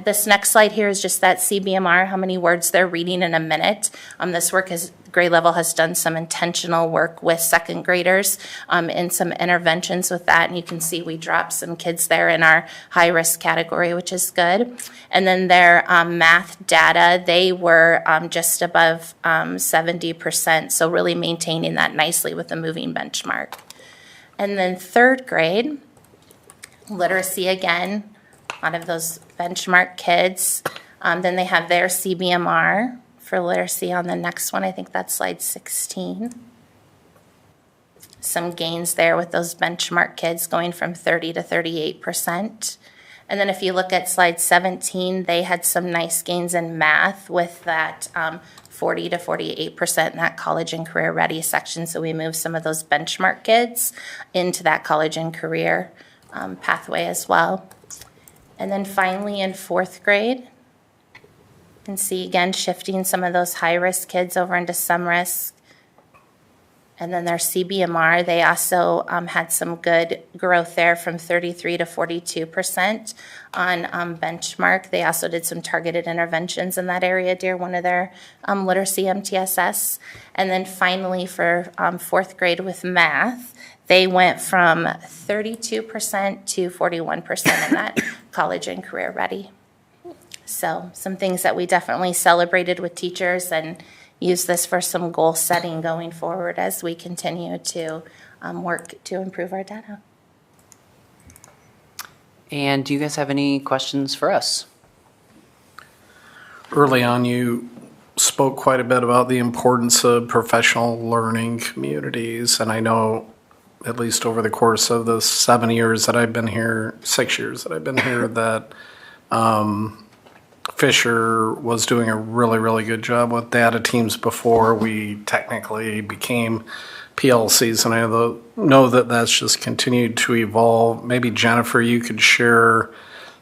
Speaker 3: This next slide here is just that CBMR, how many words they're reading in a minute. This work grade level has done some intentional work with second graders in some interventions with that, and you can see we dropped some kids there in our high risk category, which is good. And then their math data, they were just above 70%, so really maintaining that nicely with the moving benchmark. And then 3rd grade, literacy again, a lot of those benchmark kids. Then they have their CBMR for literacy on the next one. I think that's slide 16. Some gains there with those benchmark kids going from 30 to 38%. And then if you look at slide 17, they had some nice gains in math with that 40 to 48% in that college and career ready section. So we moved some of those benchmark kids into that college and career pathway as well. And then finally in 4th grade, you can see again shifting some of those high risk kids over into some risk. And then their CBMR, they also had some good growth there from 33 to 42% on benchmark. They also did some targeted interventions in that area during one of their literacy MTSS. And then finally for fourth grade with math, they went from 32% to 41% in that college and career ready. So some things that we definitely celebrated with teachers and use this for some goal setting going forward as we continue to work to improve our data.
Speaker 12: And do you guys have any questions for us?
Speaker 5: Early on, you spoke quite a bit about the importance of professional learning communities, and I know at least over the course of the 7 years that I've been here, 6 years that I've been here, that Fisher was doing a really, really good job with data teams before we technically became PLCs, and I know that that's just continued to evolve. Maybe Jennifer, you could share,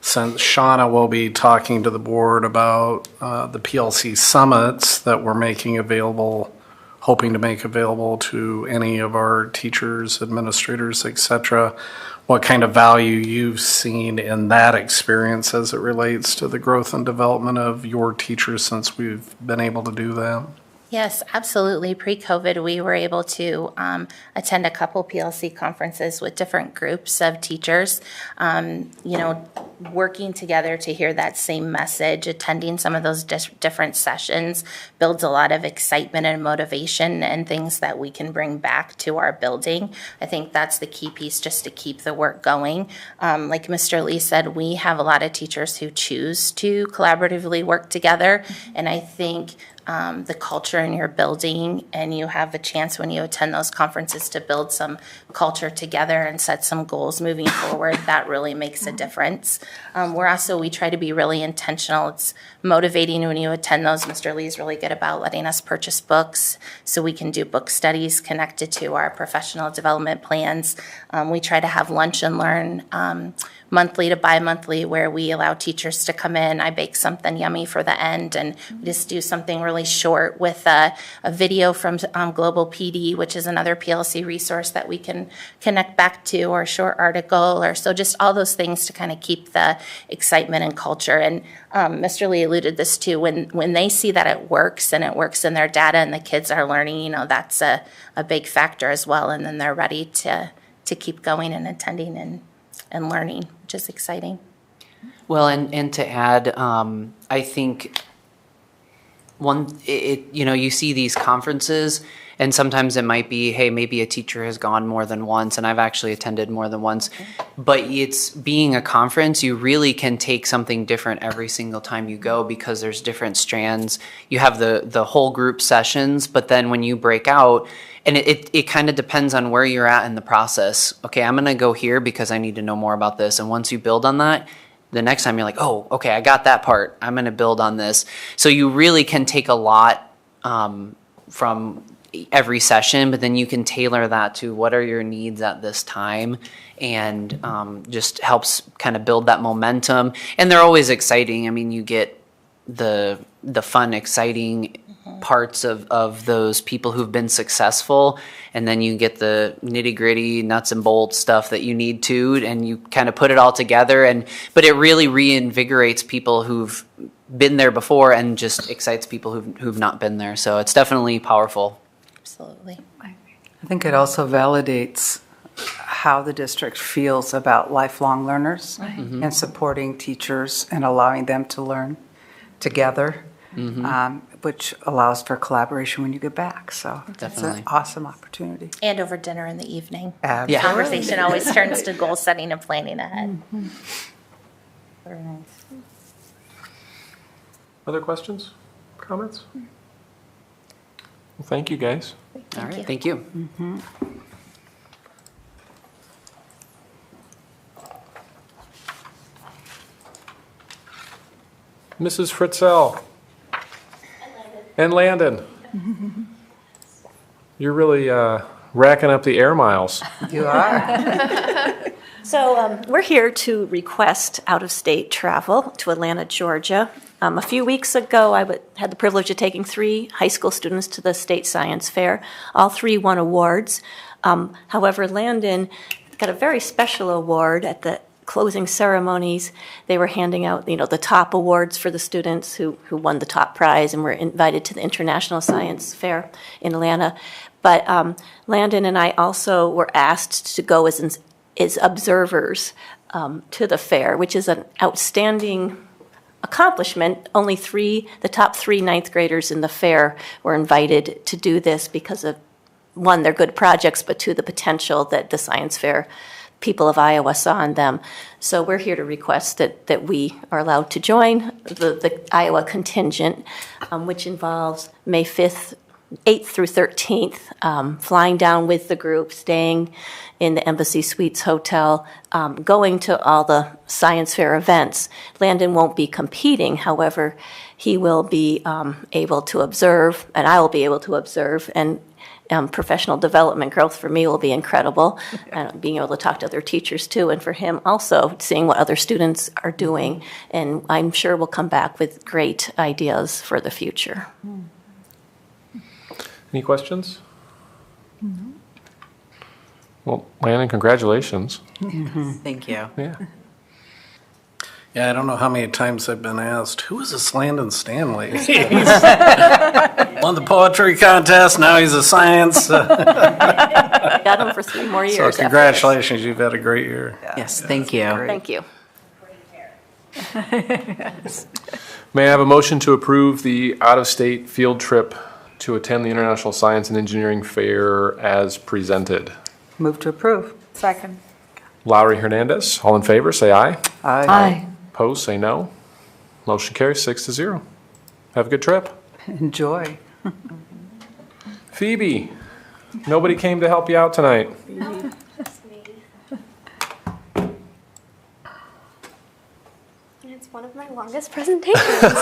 Speaker 5: since Shauna will be talking to the board about the PLC summits that we're making available, hoping to make available to any of our teachers, administrators, etc. What kind of value you've seen in that experience as it relates to the growth and development of your teachers since we've been able to do that?
Speaker 3: Yes, absolutely. Pre-COVID, we were able to attend a couple PLC conferences with different groups of teachers, working together to hear that same message. Attending some of those different sessions builds a lot of excitement and motivation and things that we can bring back to our building. I think that's the key piece, just to keep the work going. Like Mr. Lee said, we have a lot of teachers who choose to collaboratively work together, and I think the culture in your building, and you have a chance when you attend those conferences to build some culture together and set some goals moving forward. That really makes a difference. We try to be really intentional. It's motivating when you attend those. Mr. Lee is really good about letting us purchase books so we can do book studies connected to our professional development plans. We try to have lunch and learn monthly to bi-monthly, where we allow teachers to come in. I bake something yummy for the end, and we just do something really short with a video from Global PD, which is another PLC resource that we can connect back to, or a short article, or so just all those things to kind of keep the excitement and culture. And Mr. Lee alluded this too, when they see that it works and it works in their data and the kids are learning, that's a big factor as well. And then they're ready to keep going and attending and learning, which is exciting.
Speaker 12: Well, and to add, I think you see these conferences, and sometimes it might be, hey, maybe a teacher has gone more than once, and I've actually attended more than once. But it's being a conference, you really can take something different every single time you go, because there's different strands. You have the whole group sessions, but then when you break out, and it kind of depends on where you're at in the process. Okay, I'm going to go here because I need to know more about this. And once you build on that, the next time you're like, oh, okay, I got that part. I'm going to build on this. So you really can take a lot from every session, but then you can tailor that to what are your needs at this time, and just helps kind of build that momentum. And they're always exciting. I mean, you get the fun, exciting parts of those people who've been successful, and then you get the nitty-gritty nuts and bolts stuff that you need to, and you kind of put it all together, but it really reinvigorates people who've been there before and just excites people who've not been there. So it's definitely powerful.
Speaker 3: Absolutely.
Speaker 6: I think it also validates how the district feels about lifelong learners and supporting teachers and allowing them to learn together. Which allows for collaboration when you get back. So that's an awesome opportunity.
Speaker 3: And over dinner in the evening.
Speaker 6: Absolutely.
Speaker 3: The conversation always turns to goal setting and planning ahead.
Speaker 6: Very nice.
Speaker 4: Other questions, comments? Well, thank you, guys.
Speaker 12: All right, thank you.
Speaker 4: Mrs. Fritzell. And Landon. You're really racking up the air miles.
Speaker 6: You are.
Speaker 13: So we're here to request out-of-state travel to Atlanta, Georgia. A few weeks ago, I had the privilege of taking 3 high school students to the State Science Fair. All 3 won awards. However, Landon got a very special award at the closing ceremonies. They were handing out, the top awards for the students who won the top prize and were invited to the International Science Fair in Atlanta. But Landon and I also were asked to go as observers to the fair, which is an outstanding accomplishment. Only the top 3 ninth graders in the fair were invited to do this because of, 1, their good projects, but 2, the potential that the science fair people of Iowa saw in them. So we're here to request that we are allowed to join the Iowa contingent, which involves May 8th through 13th, flying down with the group, staying in the Embassy Suites Hotel, going to all the science fair events. Landon won't be competing, however, he will be able to observe, and I will be able to observe, and professional development growth for me will be incredible, and being able to talk to other teachers too, and for him also seeing what other students are doing, and I'm sure we'll come back with great ideas for the future.
Speaker 4: Any questions? Well, Landon, congratulations.
Speaker 6: Thank you.
Speaker 4: Yeah.
Speaker 5: Yeah, I don't know how many times I've been asked, who is this Landon Stanley? He's won the poetry contest, now he's a science.
Speaker 13: Got him for 3 more years.
Speaker 5: So congratulations, you've had a great year.
Speaker 6: Yes, thank you.
Speaker 13: Thank you.
Speaker 4: May I have a motion to approve the out-of-state field trip to attend the International Science and Engineering Fair as presented?
Speaker 6: Move to approve.
Speaker 2: Second.
Speaker 4: Lowry Hernandez, all in favor, say aye.
Speaker 6: Aye.
Speaker 4: Opposed, say no. Motion carries 6-0. Have a good trip.
Speaker 6: Enjoy.
Speaker 4: Phoebe, nobody came to help you out tonight.
Speaker 8: It's one of my longest presentations.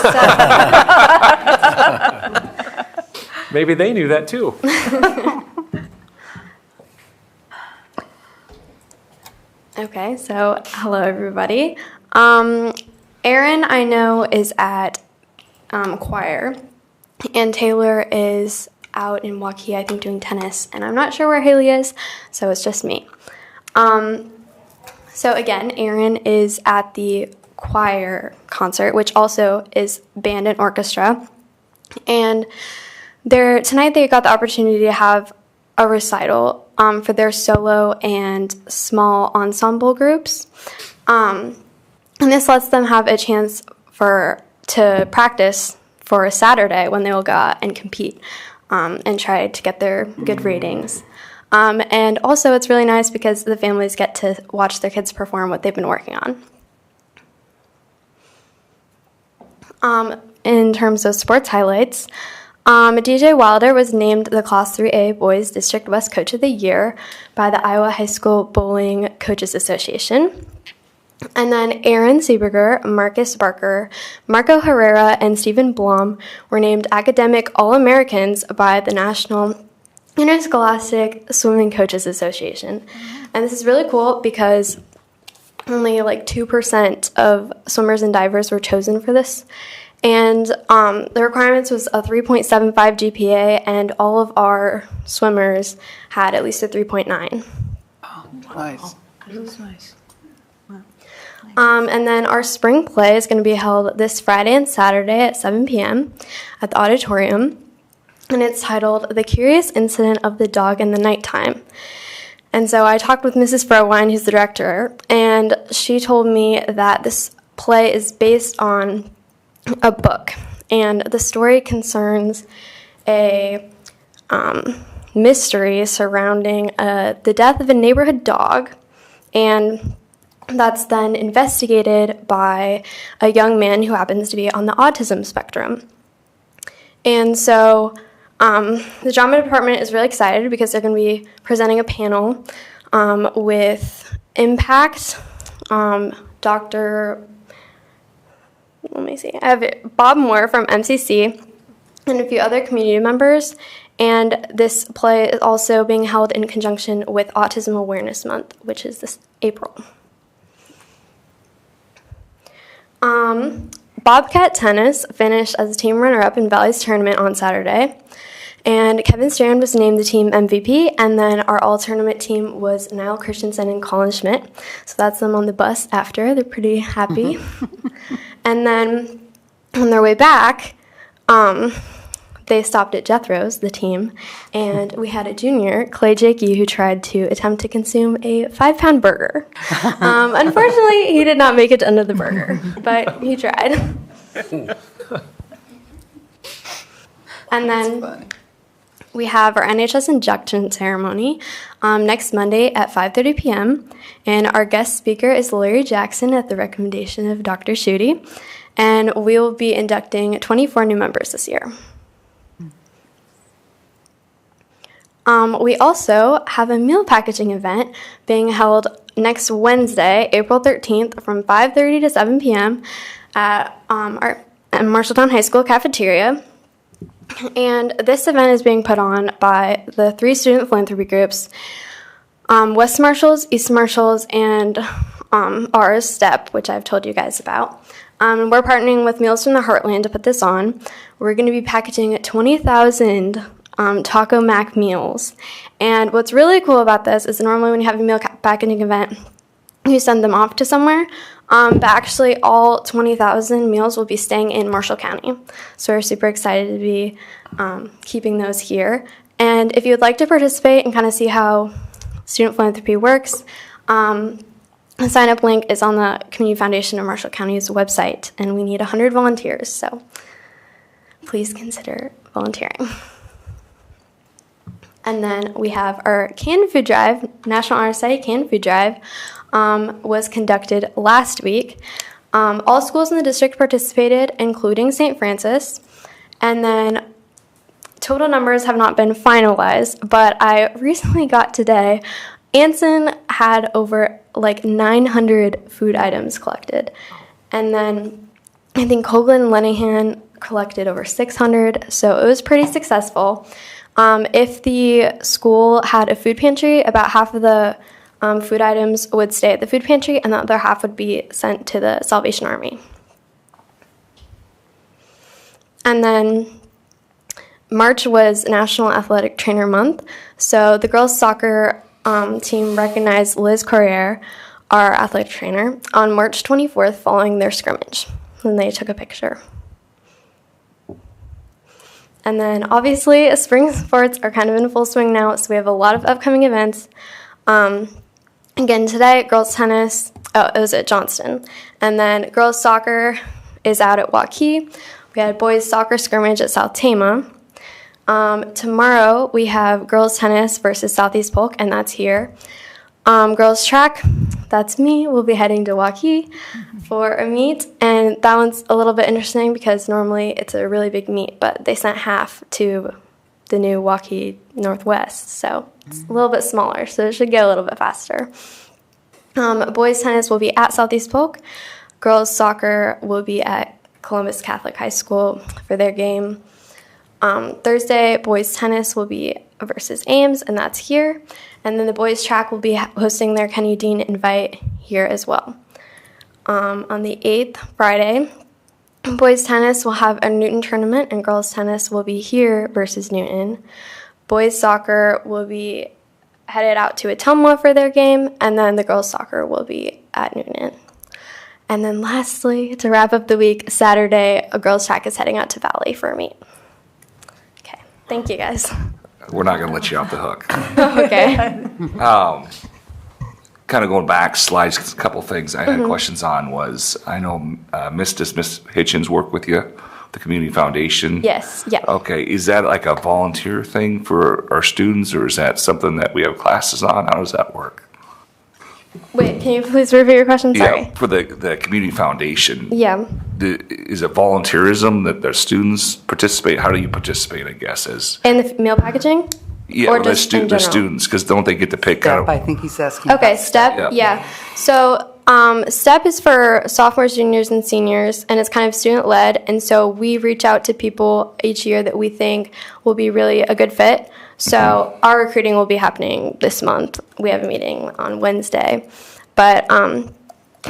Speaker 4: Maybe they knew that too.
Speaker 9: Okay, so hello everybody. Erin, I know, is at choir, and Taylor is out in Waukee, I think, doing tennis, and I'm not sure where Haley is, so it's just me. So again, Erin is at the choir concert, which also is band and orchestra, and tonight they got the opportunity to have a recital for their solo and small ensemble groups. And this lets them have a chance to practice for a Saturday when they will go out and compete and try to get their good ratings. And also it's really nice because the families get to watch their kids perform what they've been working on. In terms of sports highlights, DJ Wilder was named the Class 3A Boys District West Coach of the Year by the Iowa High School Bowling Coaches Association. And then Aaron Sieberger, Marcus Barker, Marco Herrera, and Stephen Blom were named Academic All-Americans by the National Interscholastic Swimming Coaches Association. And this is really cool because only like 2% of swimmers and divers were chosen for this. And the requirements was a 3.75 GPA, and all of our swimmers had at least a 3.9.
Speaker 6: Oh, nice. That's nice.
Speaker 9: And then our spring play is going to be held this Friday and Saturday at 7 p.m. at the auditorium. And it's titled The Curious Incident of the Dog in the Nighttime. And so I talked with Mrs. Frowine, who's the director, and she told me that this play is based on a book, and the story concerns a mystery surrounding the death of a neighborhood dog, and that's then investigated by a young man who happens to be on the autism spectrum. And so the drama department is really excited because they're going to be presenting a panel with Impact, I have Bob Moore from MCC and a few other community members, And this play is also being held in conjunction with Autism Awareness Month, which is this April. Bobcat Tennis finished as a team runner-up in Valley's tournament on Saturday. And Kevin Strand was named the team MVP, and then our all-tournament team was Niall Christensen and Colin Schmidt. So that's them on the bus after. They're pretty happy. And then on their way back, they stopped at Jethro's, the team, and we had a junior, Clay Jakey, who tried to attempt to consume a 5-pound burger. Unfortunately, he did not make it under the burger, but he tried. And then we have our Nhs Injection Ceremony next Monday at 5:30 p.m. And our guest speaker is Larry Jackson at the recommendation of Dr. Schutte. And we will be inducting 24 new members this year. We also have a meal packaging event being held next Wednesday, April 13th from 5:30 to 7 p.m. at Marshalltown High School cafeteria. And this event is being put on by the 3 student philanthropy groups, West Marshalls, East Marshalls, and ours, STEP, which I've told you guys about. We're partnering with Meals from the Heartland to put this on. We're going to be packaging 20,000 Taco Mac meals. And what's really cool about this is normally when you have a meal packaging event, you send them off to somewhere. But actually all 20,000 meals will be staying in Marshall County. So we're super excited to be keeping those here. And if you would like to participate and kind of see how student philanthropy works, the sign-up link is on the Community Foundation of Marshall County's website, and we need 100 volunteers, so please consider volunteering. And then we have our canned food drive, National Honor Society canned food drive, was conducted last week. All schools in the district participated, including St. Francis, and then total numbers have not been finalized, but I recently got today, Anson had over 900 food items collected. And then I think Hoagland and Lenahan collected over 600, so it was pretty successful. If the school had a food pantry, about half of the food items would stay at the food pantry, and the other half would be sent to the Salvation Army. And then March was National Athletic Trainer Month, so the girls' soccer team recognized Liz Corriere, our athletic trainer, on March 24th following their scrimmage. And they took a picture. And then obviously spring sports are kind of in full swing now, so we have a lot of upcoming events. Again, today, girls tennis, it was at Johnston. And then girls soccer is out at Waukee. We had boys soccer scrimmage at South Tama. Tomorrow, we have girls tennis versus Southeast Polk, and that's here. Girls track, that's me. We'll be heading to Waukee for a meet, and that one's a little bit interesting because normally it's a really big meet, but they sent half to the new Waukee Northwest, so it's a little bit smaller, so it should go a little bit faster. Boys tennis will be at Southeast Polk. Girls soccer will be at Columbus Catholic High School for their game. Thursday, boys tennis will be versus Ames, and that's here. And then the boys track will be hosting their Kenny Dean Invite here as well. On the 8th, Friday, boys tennis will have a Newton tournament, and girls tennis will be here versus Newton. Boys soccer will be headed out to Atumwa for their game, and then the girls soccer will be at Newton. And then lastly, to wrap up the week, Saturday, a girls track is heading out to Valley for a meet. Okay, thank you guys.
Speaker 11: We're not going to let you off the hook.
Speaker 9: Okay.
Speaker 11: Kind of going back slides, a couple things I had questions on was, I know Miss Hitchens worked with you, the Community Foundation.
Speaker 9: Yes, yeah.
Speaker 11: Okay, is that like a volunteer thing for our students, or is that something that we have classes on? How does that work?
Speaker 9: Wait, can you please repeat your question? Sorry.
Speaker 11: Yeah, for the Community Foundation.
Speaker 9: Yeah.
Speaker 11: Is it volunteerism that their students participate? How do you participate, I guess, as?
Speaker 9: In the meal packaging?
Speaker 11: Yeah,
Speaker 9: or
Speaker 11: the
Speaker 9: just in general?
Speaker 11: students, because don't they get to pick kind of?
Speaker 6: I think he's asking.
Speaker 9: Okay,
Speaker 6: about
Speaker 9: STEP,
Speaker 11: Yeah.
Speaker 9: yeah. So STEP is for sophomores, juniors, and seniors, and it's kind of student-led, and so we reach out to people each year that we think will be really a good fit. So our recruiting will be happening this month. We have a meeting on Wednesday. But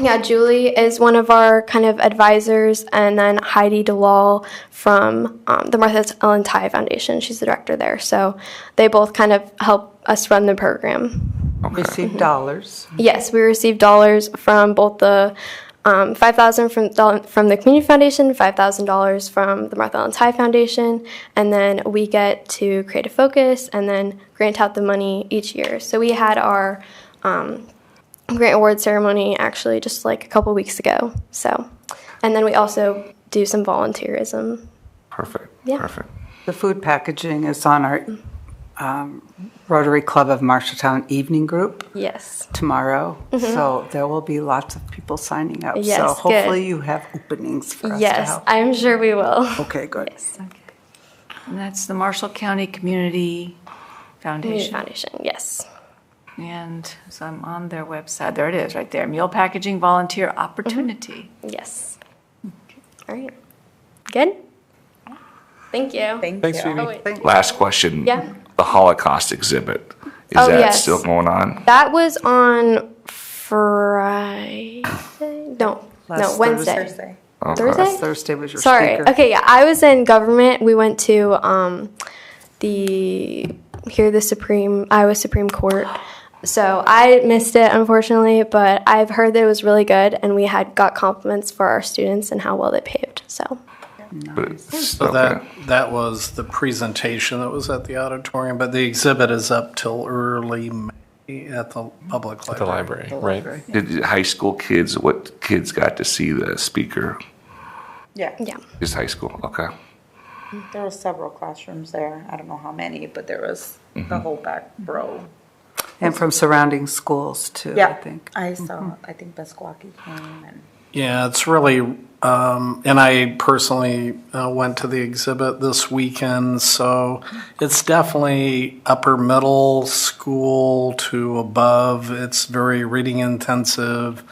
Speaker 9: yeah, Julie is one of our kind of advisors, and then Heidi DeLal from the Martha Ellen Ty Foundation. She's the director there. So they both kind of help us run the program.
Speaker 6: Receive dollars.
Speaker 9: Yes, we receive dollars from both the $5,000 from the Community Foundation, $5,000 from the Martha Ellen Ty Foundation, and then we get to create a focus and then grant out the money each year. So we had our grant award ceremony actually just like a couple weeks ago. So, and then we also do some volunteerism.
Speaker 11: Perfect.
Speaker 9: Yeah.
Speaker 11: Perfect.
Speaker 6: The food packaging is on our Rotary Club of Marshalltown evening group.
Speaker 9: Yes.
Speaker 6: Tomorrow. So there will be lots of people signing up.
Speaker 9: Yes,
Speaker 6: so hopefully
Speaker 9: good.
Speaker 6: you have openings for us to
Speaker 9: Yes,
Speaker 6: help.
Speaker 9: I'm sure we will.
Speaker 6: Okay, good.
Speaker 9: Yes.
Speaker 14: And that's the Marshall County Community
Speaker 9: Community
Speaker 14: Foundation.
Speaker 9: Foundation, yes.
Speaker 14: And so I'm on their website. There it is, right there. Meal packaging volunteer opportunity.
Speaker 9: Yes. All right. Good? Thank you.
Speaker 4: Thanks, Phoebe.
Speaker 9: Oh, wait.
Speaker 11: Last question.
Speaker 9: Yeah.
Speaker 11: The Holocaust exhibit. Is
Speaker 9: Oh,
Speaker 11: that
Speaker 9: yes.
Speaker 11: still going on?
Speaker 9: That was on Friday. No, Wednesday.
Speaker 6: Thursday.
Speaker 11: Okay.
Speaker 9: Thursday?
Speaker 6: Thursday was your
Speaker 9: Sorry.
Speaker 6: speaker.
Speaker 9: Okay, yeah. I was in government. We went to the Iowa Supreme Court. So I missed it, unfortunately, but I've heard that it was really good, and we got compliments for our students and how well they behaved. So
Speaker 11: But it's,
Speaker 5: So
Speaker 11: okay.
Speaker 5: that was the presentation that was at the auditorium, but the exhibit is up till early May at the public library.
Speaker 4: At the library, right?
Speaker 11: Did high school kids, what kids got to see the speaker?
Speaker 6: Yeah.
Speaker 9: yeah.
Speaker 11: Just high school, okay.
Speaker 2: There were several classrooms there. I don't know how many, but there was the whole back row.
Speaker 6: And from surrounding schools too, I think.
Speaker 2: I saw, I think Besquaki came and.
Speaker 5: Yeah, it's really, and I personally went to the exhibit this weekend, so it's definitely upper middle school to above. It's very reading intensive,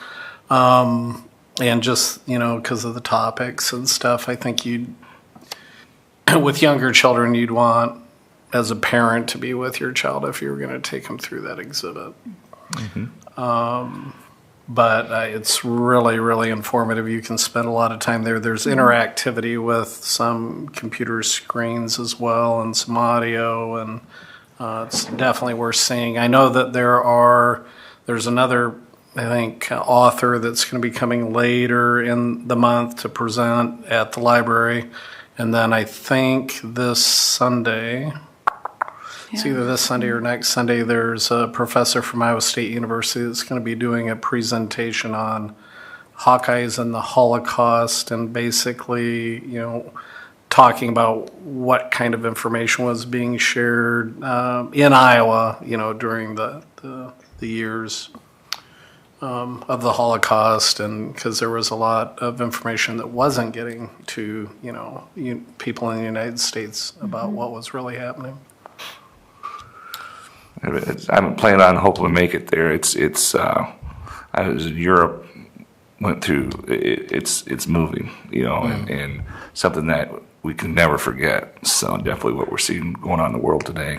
Speaker 5: and just, because of the topics and stuff, I think with younger children, you'd want, as a parent, to be with your child if you were going to take them through that exhibit. But it's really, really informative. You can spend a lot of time there. There's interactivity with some computer screens as well and some audio, and it's definitely worth seeing. I know that there's another, I think, author that's going to be coming later in the month to present at the library. And then I think this Sunday, it's either this Sunday or next Sunday, there's a professor from Iowa State University that's going to be doing a presentation on Hawkeyes and the Holocaust, and basically, talking about what kind of information was being shared in Iowa, during the years of the Holocaust, and because there was a lot of information that wasn't getting to, people in the United States about what was really happening.
Speaker 11: I'm planning on hoping to make it there. I was in Europe, went through, it's moving, and something that we can never forget. So definitely what we're seeing going on in the world today.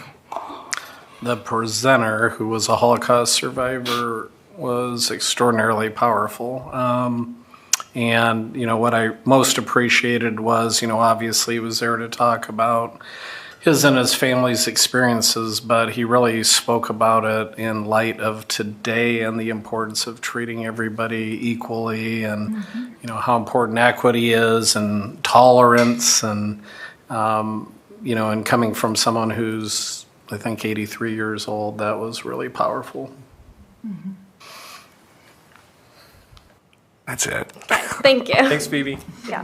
Speaker 5: The presenter, who was a Holocaust survivor, was extraordinarily powerful. And, what I most appreciated was, obviously he was there to talk about his and his family's experiences, but he really spoke about it in light of today and the importance of treating everybody equally, and how important equity is, and tolerance, and and coming from someone who's, I think, 83 years old, that was really powerful.
Speaker 11: That's it.
Speaker 9: Thank you.
Speaker 4: Thanks, Phoebe.
Speaker 9: Yeah.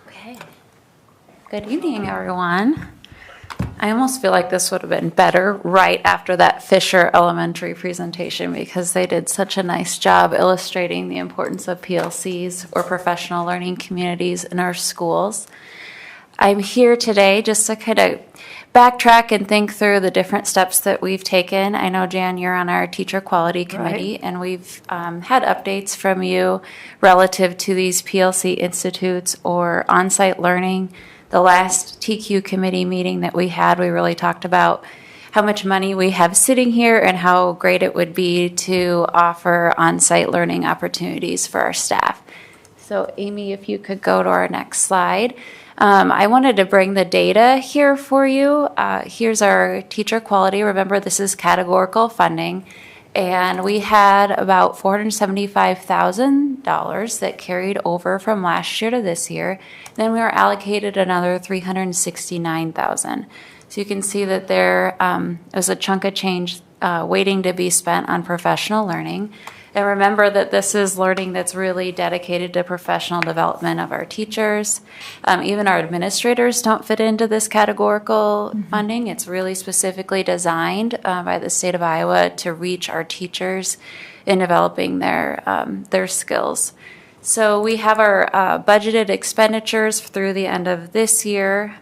Speaker 15: Okay. Good evening, everyone. I almost feel like this would have been better right after that Fisher Elementary presentation, because they did such a nice job illustrating the importance of PLCs, or professional learning communities, in our schools. I'm here today just to kind of backtrack and think through the different steps that we've taken. I know, Jan, you're on our teacher quality committee,
Speaker 14: Right.
Speaker 15: and we've had updates from you relative to these PLC institutes or on-site learning. The last TQ committee meeting that we had, we really talked about how much money we have sitting here and how great it would be to offer on-site learning opportunities for our staff. So Amy, if you could go to our next slide. I wanted to bring the data here for you. Here's our teacher quality. Remember, this is categorical funding. And we had about $475,000 that carried over from last year to this year. Then we were allocated another $369,000. So you can see that there is a chunk of change waiting to be spent on professional learning. And remember that this is learning that's really dedicated to professional development of our teachers. Even our administrators don't fit into this categorical funding. It's really specifically designed by the state of Iowa to reach our teachers in developing their skills. So we have our budgeted expenditures through the end of this year,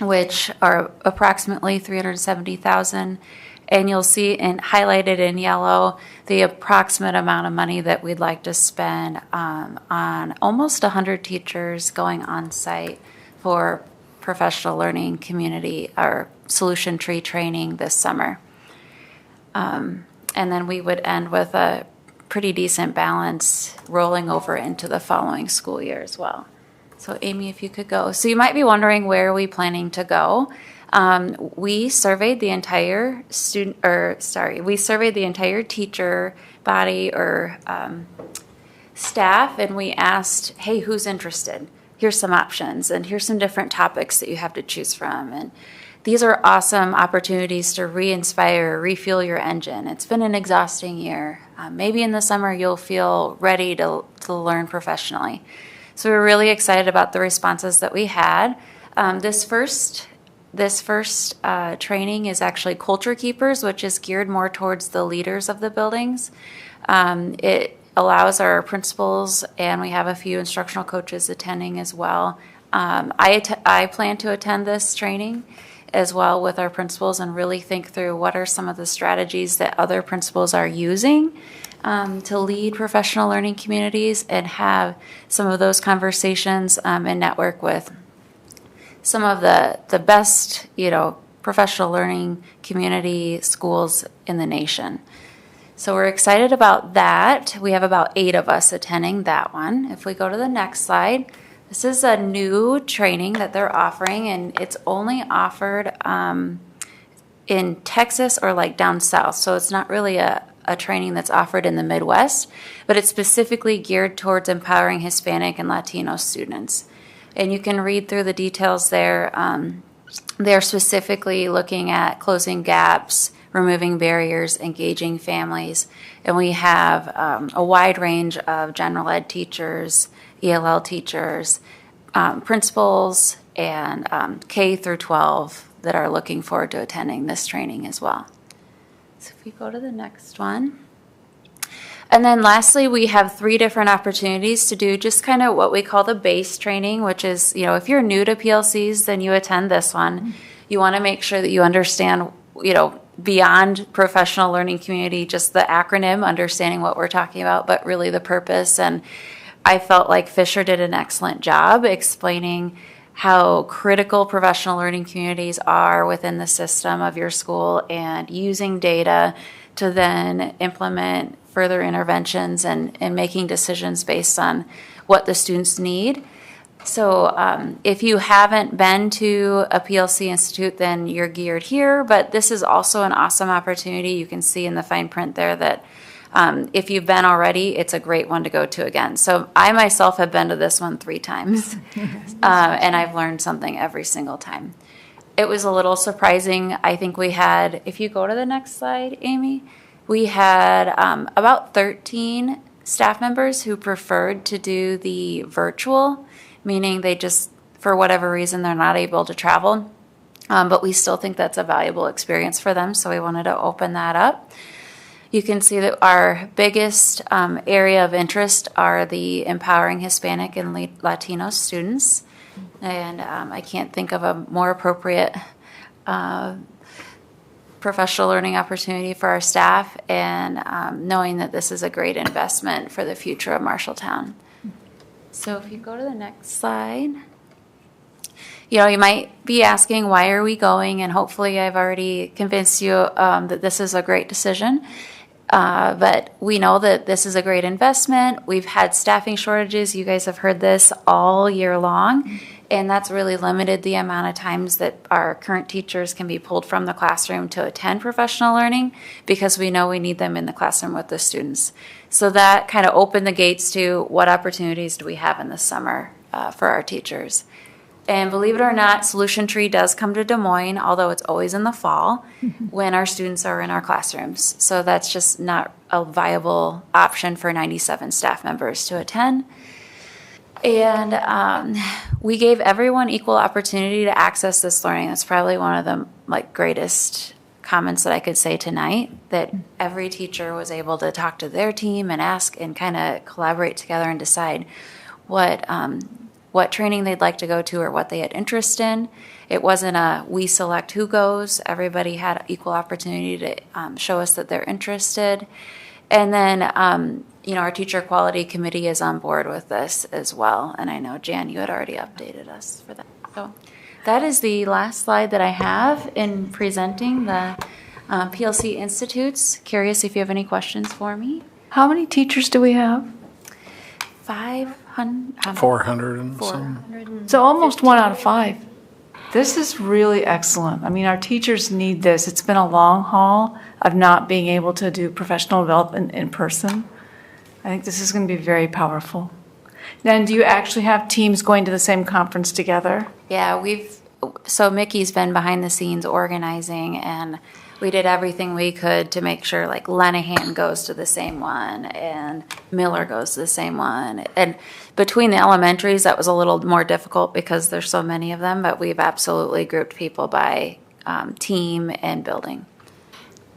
Speaker 15: which are approximately $370,000. And you'll see highlighted in yellow the approximate amount of money that we'd like to spend on almost 100 teachers going on site for professional learning community or solution tree training this summer. And then we would end with a pretty decent balance rolling over into the following school year as well. So Amy, if you could go. So you might be wondering, where are we planning to go? We surveyed the entire teacher body or staff, and we asked, hey, who's interested? Here's some options, and here's some different topics that you have to choose from. And these are awesome opportunities to re-inspire, refuel your engine. It's been an exhausting year. Maybe in the summer you'll feel ready to learn professionally. So we're really excited about the responses that we had. This first training is actually Culture Keepers, which is geared more towards the leaders of the buildings. It allows our principals, and we have a few instructional coaches attending as well. I plan to attend this training as well with our principals and really think through what are some of the strategies that other principals are using to lead professional learning communities, and have some of those conversations and network with some of the best, professional learning community schools in the nation. So we're excited about that. We have about 8 of us attending that one. If we go to the next slide, this is a new training that they're offering, and it's only offered in Texas or like down south. So it's not really a training that's offered in the Midwest, but it's specifically geared towards empowering Hispanic and Latino students. And you can read through the details there. They're specifically looking at closing gaps, removing barriers, engaging families. And we have a wide range of general ed teachers, ELL teachers, principals, and K through 12 that are looking forward to attending this training as well. So if we go to the next one. And then lastly, we have 3 different opportunities to do just kind of what we call the base training, which is, if you're new to PLCs, then you attend this one. You want to make sure that you understand, beyond professional learning community, just the acronym, understanding what we're talking about, but really the purpose. And I felt like Fisher did an excellent job explaining how critical professional learning communities are within the system of your school, and using data to then implement further interventions and making decisions based on what the students need. So if you haven't been to a PLC Institute, then you're geared here, but this is also an awesome opportunity. You can see in the fine print there that if you've been already, it's a great one to go to again. So I myself have been to this one 3 times, and I've learned something every single time. It was a little surprising. I think we had, if you go to the next slide, Amy, we had about 13 staff members who preferred to do the virtual, meaning they just, for whatever reason, they're not able to travel. But we still think that's a valuable experience for them, so we wanted to open that up. You can see that our biggest area of interest are the empowering Hispanic and Latino students. And I can't think of a more appropriate professional learning opportunity for our staff, and knowing that this is a great investment for the future of Marshalltown. So if you go to the next slide. You know, you might be asking, why are we going? And hopefully I've already convinced you that this is a great decision. But we know that this is a great investment. We've had staffing shortages. You guys have heard this all year long. And that's really limited the amount of times that our current teachers can be pulled from the classroom to attend professional learning, because we know we need them in the classroom with the students. So that kind of opened the gates to what opportunities do we have in the summer for our teachers. And believe it or not, Solution Tree does come to Des Moines, although it's always in the fall when our students are in our classrooms. So that's just not a viable option for 97 staff members to attend. And we gave everyone equal opportunity to access this learning. That's probably one of the greatest comments that I could say tonight, that every teacher was able to talk to their team and ask and kind of collaborate together and decide what training they'd like to go to or what they had interest in. It wasn't a we select who goes. Everybody had equal opportunity to show us that they're interested. And then, our teacher quality committee is on board with this as well. And I know, Jan, you had already updated us for that. So that is the last slide that I have in presenting the PLC Institutes. Curious if you have any questions for me.
Speaker 14: How many teachers do we have?
Speaker 5: 400 and some.
Speaker 14: So almost 1 out of 5. This is really excellent. I mean, our teachers need this. It's been a long haul of not being able to do professional development in person. I think this is going to be very powerful. Then do you actually have teams going to the same conference together?
Speaker 15: Yeah, so Mickey's been behind the scenes organizing, and we did everything we could to make sure Lenahan goes to the same one and Miller goes to the same one. And between the elementaries, that was a little more difficult because there's so many of them, but we've absolutely grouped people by team and building.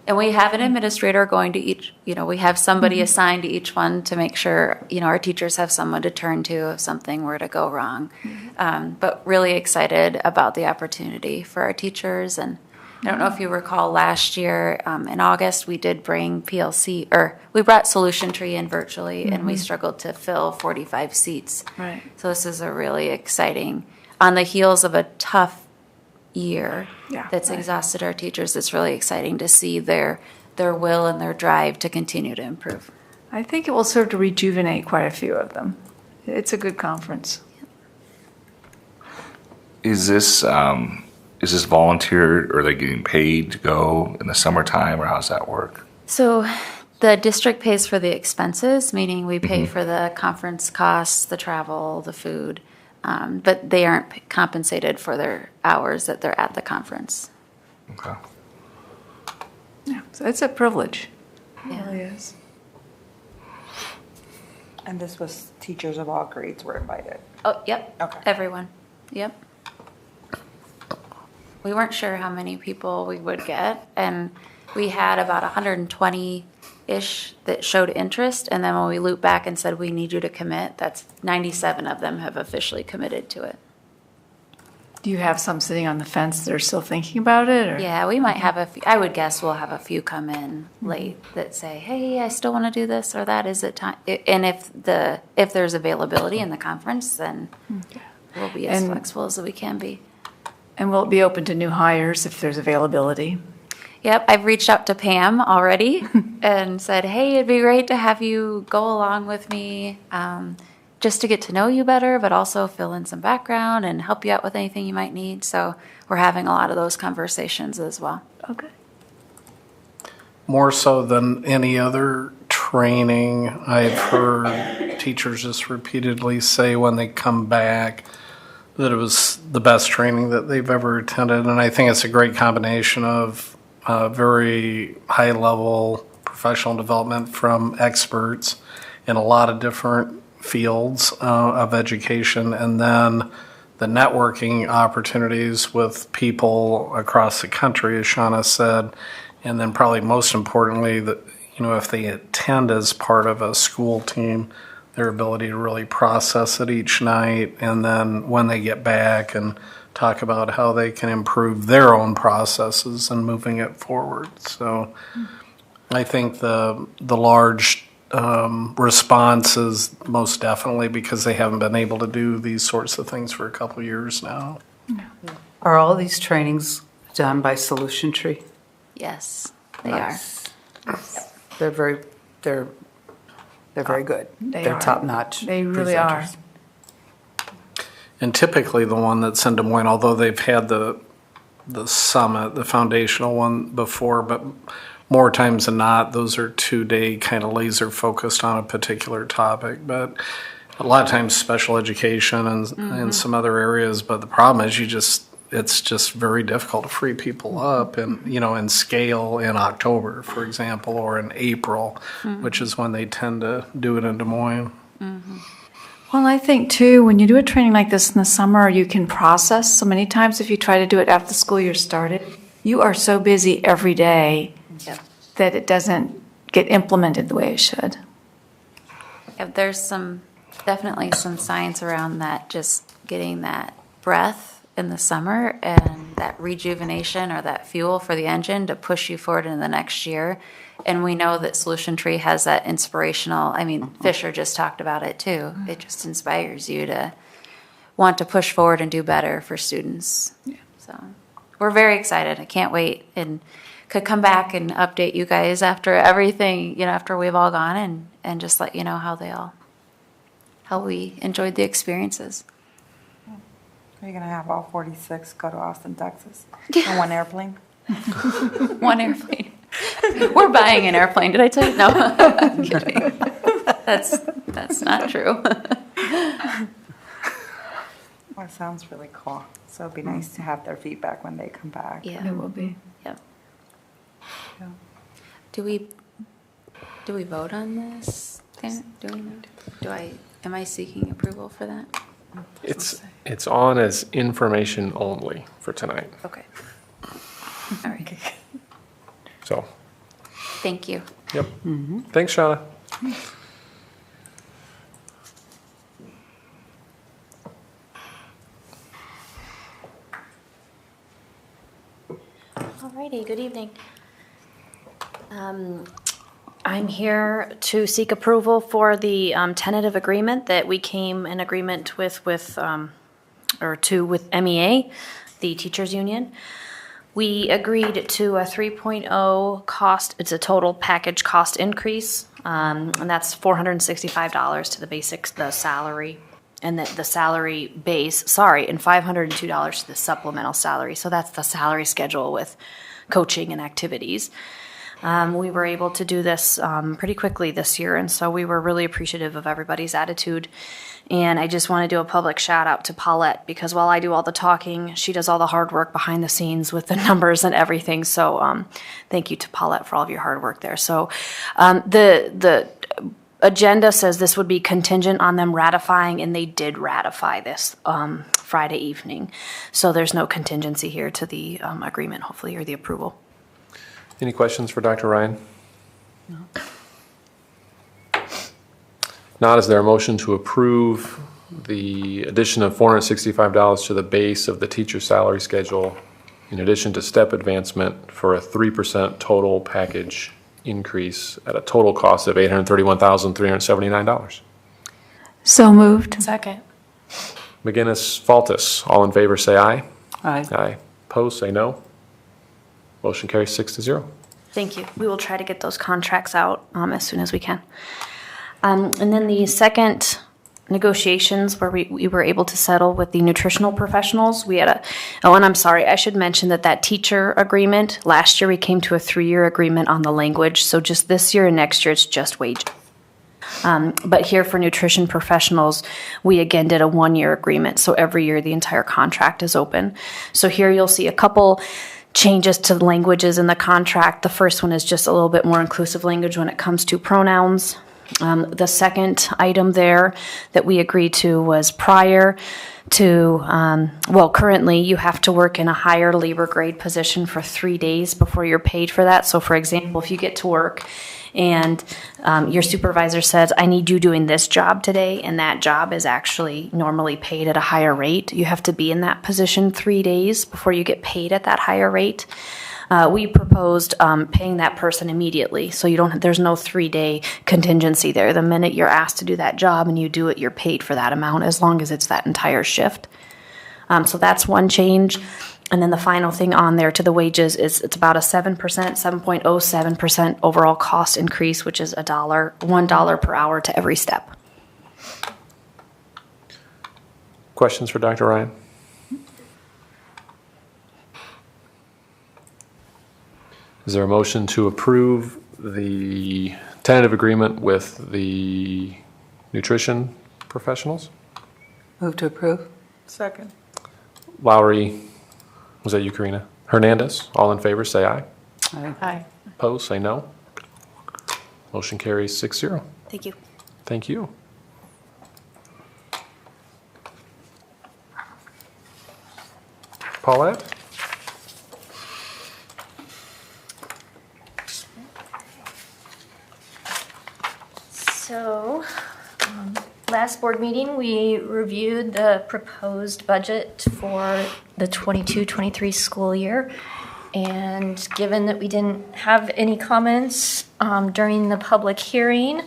Speaker 15: And we have an administrator going to each, we have somebody assigned to each one to make sure, our teachers have someone to turn to if something were to go wrong. But really excited about the opportunity for our teachers. And I don't know if you recall last year in August, we did bring we brought Solution Tree in virtually, and we struggled to fill 45 seats.
Speaker 14: Right.
Speaker 15: So this is a really exciting, on the heels of a tough year that's exhausted our teachers. It's really exciting to see their will and their drive to continue to improve.
Speaker 14: I think it will serve to rejuvenate quite a few of them. It's a good conference.
Speaker 11: Is this volunteer, or are they getting paid to go in the summertime, or how's that work?
Speaker 15: So the district pays for the expenses, meaning we pay for the conference costs, the travel, the food, but they aren't compensated for their hours that they're at the conference.
Speaker 11: Okay.
Speaker 14: Yeah, so it's a privilege. It really is.
Speaker 2: And this was teachers of all grades were invited.
Speaker 15: Oh, yep.
Speaker 2: Okay.
Speaker 15: Everyone. Yep. We weren't sure how many people we would get, and we had about 120-ish that showed interest, and then when we looped back and said, we need you to commit, that's 97 of them have officially committed to it.
Speaker 14: Do you have some sitting on the fence that are still thinking about it? Or?
Speaker 15: Yeah, we might have a few. I would guess we'll have a few come in late that say, hey, I still want to do this or that. Is it time? And if there's availability in the conference, then we'll be as flexible as we can be.
Speaker 14: And will it be open to new hires if there's availability?
Speaker 15: Yep, I've reached out to Pam already and said, hey, it'd be great to have you go along with me just to get to know you better, but also fill in some background and help you out with anything you might need. So we're having a lot of those conversations as well.
Speaker 14: Okay.
Speaker 5: More so than any other training, I've heard teachers just repeatedly say when they come back that it was the best training that they've ever attended. And I think it's a great combination of very high-level professional development from experts in a lot of different fields of education, and then the networking opportunities with people across the country, as Shauna said, and then probably most importantly, that if they attend as part of a school team, their ability to really process it each night, and then when they get back and talk about how they can improve their own processes and moving it forward. So I think the large response is most definitely because they haven't been able to do these sorts of things for a couple years now.
Speaker 6: Are all these trainings done by Solution Tree?
Speaker 15: Yes, they
Speaker 6: Nice. They're very good.
Speaker 14: They
Speaker 6: They're
Speaker 14: are.
Speaker 6: top notch.
Speaker 14: They really are.
Speaker 5: And typically the one that's in Des Moines, although they've had the summit, the foundational one before, but more times than not, those are 2-day kind of laser focused on a particular topic. But a lot of times special education and some other areas. But the problem is it's just very difficult to free people up and, in scale in October, for example, or in April, which is when they tend to do it in Des Moines.
Speaker 14: Well, I think too, when you do a training like this in the summer, you can process. So many times if you try to do it after the school year started, you are so busy every day that it doesn't get implemented the way it should.
Speaker 15: Yeah, there's definitely some science around that, just getting that breath in the summer and that rejuvenation or that fuel for the engine to push you forward into the next year. And we know that Solution Tree has that inspirational, Fisher just talked about it too. It just inspires you to want to push forward and do better for students. So we're very excited. I can't wait and could come back and update you guys after everything, after we've all gone and just let you know how we enjoyed the experiences.
Speaker 2: Are you going to have all 46 go to Austin, Texas on one airplane?
Speaker 15: One airplane. We're buying an airplane. Did I tell you? No, I'm kidding. That's not true.
Speaker 2: Well, it sounds really cool. So it'd be nice to have their feedback when they come back.
Speaker 15: Yeah,
Speaker 14: It will be.
Speaker 15: Yep. Do we vote on this? Am I seeking approval for that?
Speaker 4: It's on as information only for tonight.
Speaker 15: Okay. All right.
Speaker 4: So,
Speaker 15: Thank you.
Speaker 4: yep. Thanks, Shauna.
Speaker 1: Alrighty, good evening. I'm here to seek approval for the tentative agreement that we came in agreement with MEA, the teachers union. We agreed to a 3.0 cost, it's a total package cost increase, and that's $465 to the salary, and the salary base, and $502 to the supplemental salary. So that's the salary schedule with coaching and activities. We were able to do this pretty quickly this year, and so we were really appreciative of everybody's attitude. And I just want to do a public shout out to Paulette, because while I do all the talking, she does all the hard work behind the scenes with the numbers and everything. So thank you to Paulette for all of your hard work there. So the agenda says this would be contingent on them ratifying, and they did ratify this Friday evening. So there's no contingency here to the agreement, hopefully, or the approval.
Speaker 4: Any questions for Dr. Ryan? No. Not, is there a motion to approve the addition of $465 to the base of the teacher salary schedule in addition to step advancement for a 3% total package increase at a total cost of $831,379?
Speaker 14: So moved.
Speaker 10: Second.
Speaker 4: McGinnis, Faltis, all in favor say aye.
Speaker 6: Aye.
Speaker 4: Aye. Opposed say no. Motion carries 6-0.
Speaker 1: Thank you. We will try to get those contracts out as soon as we can. And then the second negotiations where we were able to settle with the nutritional professionals. We had and I'm sorry, I should mention that teacher agreement, last year we came to a 3-year agreement on the language. So just this year and next year, it's just wage. But here for nutrition professionals, we again did a 1-year agreement. So every year the entire contract is open. So here you'll see a couple changes to the languages in the contract. The first one is just a little bit more inclusive language when it comes to pronouns. The second item there that we agreed to was prior to, currently you have to work in a higher labor grade position for 3 days before you're paid for that. So for example, if you get to work and your supervisor says, I need you doing this job today, and that job is actually normally paid at a higher rate, you have to be in that position 3 days before you get paid at that higher rate. We proposed paying that person immediately, so there's no 3-day contingency there. The minute you're asked to do that job and you do it, you're paid for that amount as long as it's that entire shift. So that's one change. And then the final thing on there to the wages is it's about a 7.07% overall cost increase, which is $1 per hour to every step.
Speaker 4: Questions for Dr. Ryan? Is there a motion to approve the tentative agreement with the nutrition professionals?
Speaker 6: Move to approve.
Speaker 2: Second.
Speaker 4: Lowry, was that you, Karina? Hernandez, all in favor, say aye.
Speaker 6: Aye.
Speaker 4: Opposed, say no. Motion carries 6-0.
Speaker 1: Thank you.
Speaker 4: Thank you. Paulette?
Speaker 16: So, last board meeting, we reviewed the proposed budget for the 22-23 school year. And given that we didn't have any comments during the public hearing,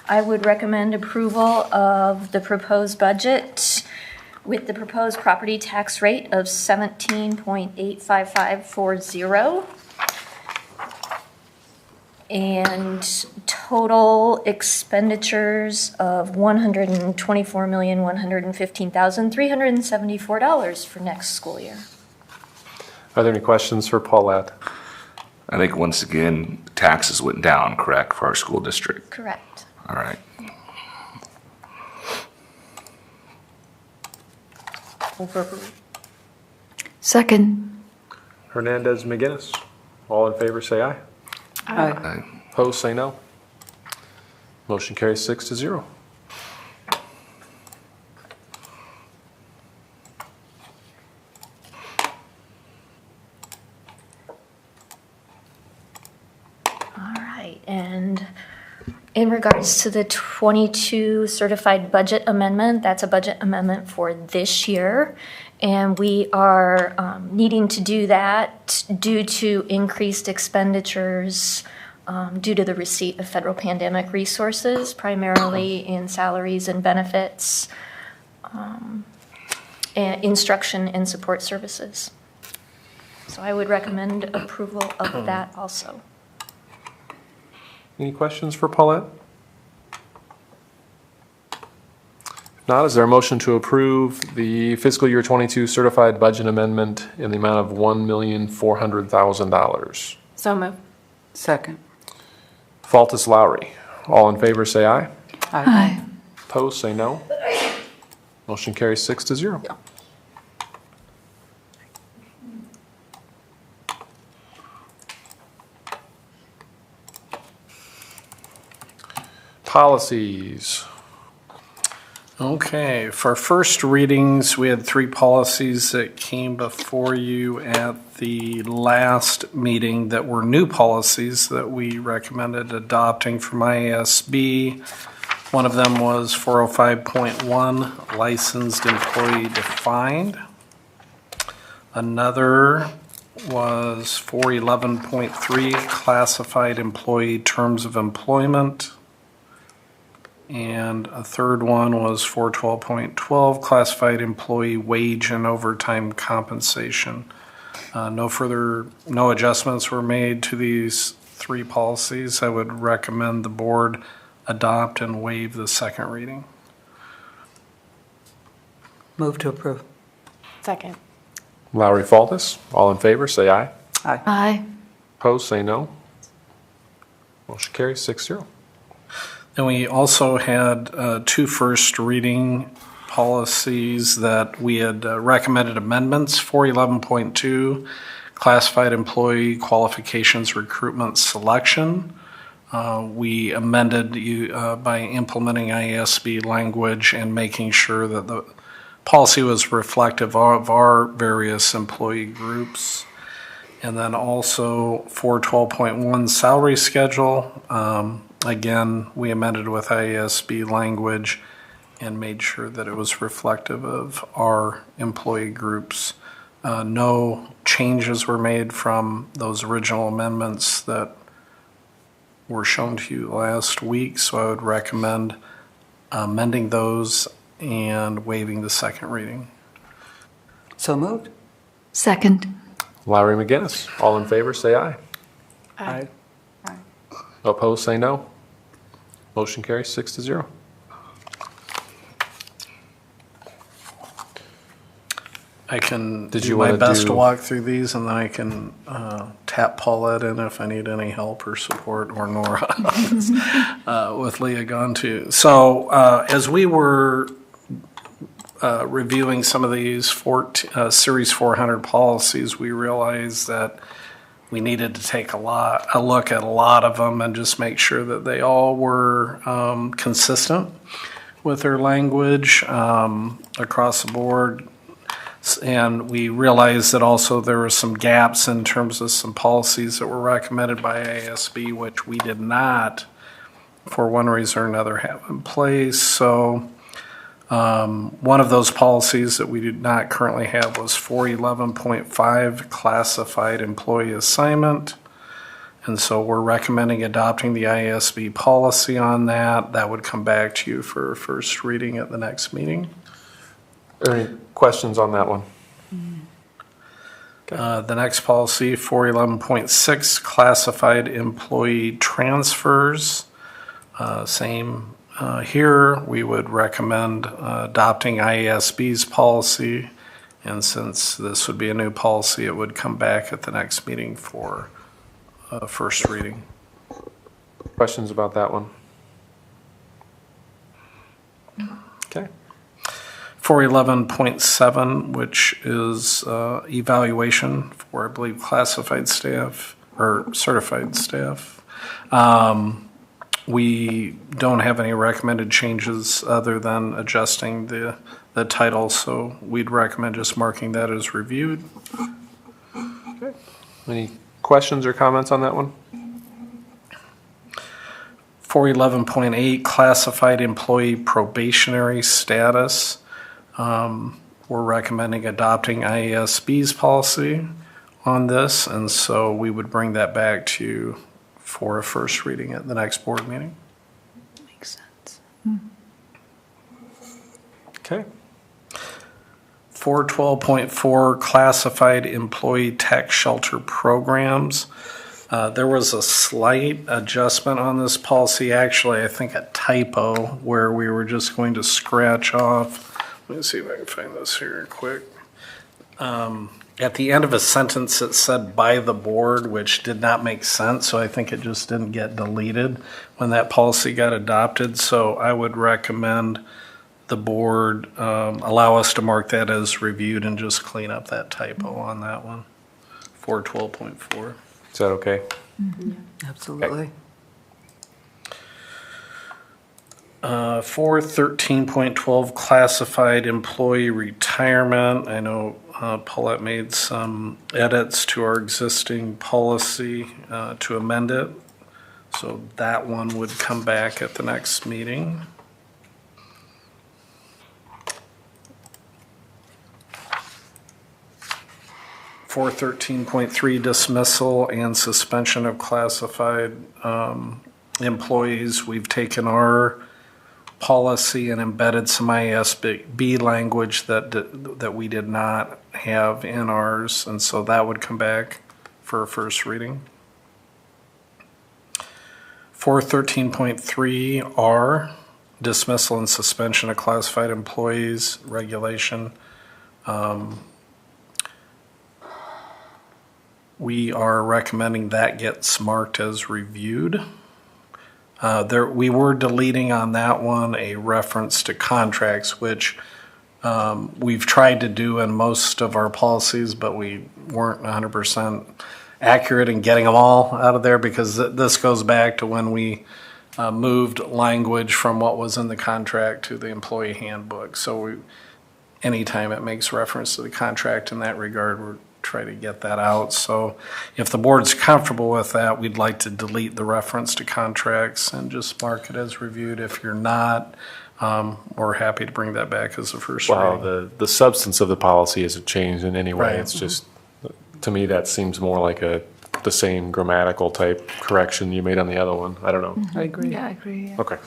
Speaker 16: I would recommend approval of the proposed budget with the proposed property tax rate of 17.85540. And total expenditures of $124,115,374 for next school year.
Speaker 4: Are there any questions for Paulette?
Speaker 11: I think once again, taxes went down, correct, for our school district?
Speaker 16: Correct.
Speaker 11: All right.
Speaker 14: Second.
Speaker 4: Hernandez, McGinnis, all in favor, say aye.
Speaker 6: Aye.
Speaker 4: Opposed, say no. Motion carries 6-0.
Speaker 16: All right, and in regards to the 22 certified budget amendment, that's a budget amendment for this year. And we are needing to do that due to increased expenditures due to the receipt of federal pandemic resources, primarily in salaries and benefits, and instruction and support services. So I would recommend approval of that also.
Speaker 4: Any questions for Paulette? If not, is there a motion to approve the fiscal year 22 certified budget amendment in the amount of $1,400,000?
Speaker 6: So moved. Second.
Speaker 4: Faltus Lowry, all in favor, say aye.
Speaker 14: Aye.
Speaker 4: Opposed, say no. Motion carries 6-0. Policies.
Speaker 5: Okay, for first readings, we had 3 policies that came before you at the last meeting that were new policies that we recommended adopting from IASB. One of them was 405.1, licensed employee defined. Another was 411.3, classified employee terms of employment. And a third one was 412.12, classified employee wage and overtime compensation. No adjustments were made to these 3 policies. I would recommend the board adopt and waive the second reading.
Speaker 6: Move to approve.
Speaker 16: Second.
Speaker 4: Lowry, Faltus, all in favor, say aye.
Speaker 6: Aye.
Speaker 14: Aye.
Speaker 4: Opposed, say no. Motion carries 6-0.
Speaker 5: And we also had 2 first reading policies that we had recommended amendments. 411.2, classified employee qualifications recruitment selection. We amended by implementing IASB language and making sure that the policy was reflective of our various employee groups. And then also 412.1 salary schedule. Again, we amended with IASB language and made sure that it was reflective of our employee groups. No changes were made from those original amendments that were shown to you last week, so I would recommend amending those and waiving the second reading.
Speaker 6: So moved.
Speaker 14: Second.
Speaker 4: Lowry McGinnis, all in favor, say aye.
Speaker 6: Aye.
Speaker 4: Opposed, say no. Motion carries 6-0.
Speaker 5: I can
Speaker 4: Did
Speaker 5: do
Speaker 4: you
Speaker 5: my
Speaker 4: wanna
Speaker 5: best
Speaker 4: do-
Speaker 5: to walk through these, and then I can tap Paulette in if I need any help or support, or Nora with Leah gone too. So as we were reviewing some of these Series 400 policies, we realized that we needed to take a look at a lot of them and just make sure that they all were consistent with their language across the board. And we realized that also there were some gaps in terms of some policies that were recommended by ASB, which we did not, for one reason or another, have in place. So one of those policies that we did not currently have was 411.5, classified employee assignment. And so we're recommending adopting the IASB policy on that. That would come back to you for first reading at the next meeting.
Speaker 4: Are there any questions on that one?
Speaker 5: The next policy, 411.6, classified employee transfers. Same here. We would recommend adopting IASB's policy. And since this would be a new policy, it would come back at the next meeting for first reading.
Speaker 4: Questions about that one? Okay.
Speaker 5: 411.7, which is evaluation for, I believe, classified staff or certified staff. We don't have any recommended changes other than adjusting the title, so we'd recommend just marking that as reviewed.
Speaker 4: Okay. Any questions or comments on that one?
Speaker 5: 411.8, classified employee probationary status. We're recommending adopting IASB's policy on this, and so we would bring that back to you for a first reading at the next board meeting.
Speaker 14: Makes sense.
Speaker 4: Okay.
Speaker 5: 412.4, classified employee tax shelter programs. There was a slight adjustment on this policy, actually, I think a typo, where we were just going to scratch off. Let me see if I can find this here quick. At the end of a sentence, it said by the board, which did not make sense, so I think it just didn't get deleted when that policy got adopted. So I would recommend the board allow us to mark that as reviewed and just clean up that typo on that one, 412.4.
Speaker 4: Is that okay?
Speaker 6: Mm-hmm. Absolutely.
Speaker 5: 413.12, classified employee retirement. I know Paulette made some edits to our existing policy to amend it. So that one would come back at the next meeting. For 413.3, dismissal and suspension of classified employees. We've taken our policy and embedded some IASB language that we did not have in ours, and so that would come back for a first reading. 413.3R, dismissal and suspension of classified employees regulation. We are recommending that gets marked as reviewed. We were deleting on that one a reference to contracts, which we've tried to do in most of our policies, but we weren't 100% accurate in getting them all out of there, because this goes back to when we moved language from what was in the contract to the employee handbook. So anytime it makes reference to the contract in that regard, we're try to get that out. So if the board's comfortable with that, we'd like to delete the reference to contracts and just mark it as reviewed. If you're not, we're happy to bring that back as a first reading.
Speaker 4: Well, the substance of the policy hasn't changed in any way.
Speaker 5: Right.
Speaker 4: It's just, to me, that seems more like the same grammatical type correction you made on the other one. I don't know.
Speaker 14: I agree. Yeah, I agree. Yeah.
Speaker 4: Okay.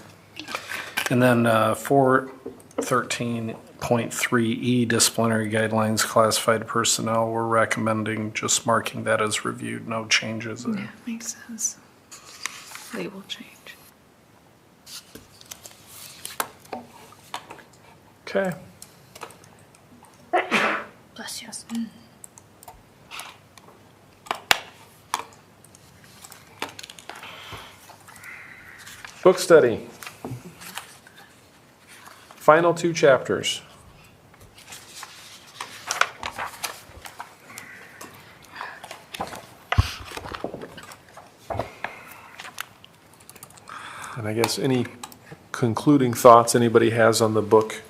Speaker 5: And then 413.3E, disciplinary guidelines, classified personnel, we're recommending just marking that as reviewed, no changes there.
Speaker 14: Yeah, makes sense. They will change.
Speaker 4: Okay.
Speaker 16: Bless you.
Speaker 4: Book study. Final 2 chapters. And I guess any concluding thoughts anybody has on the book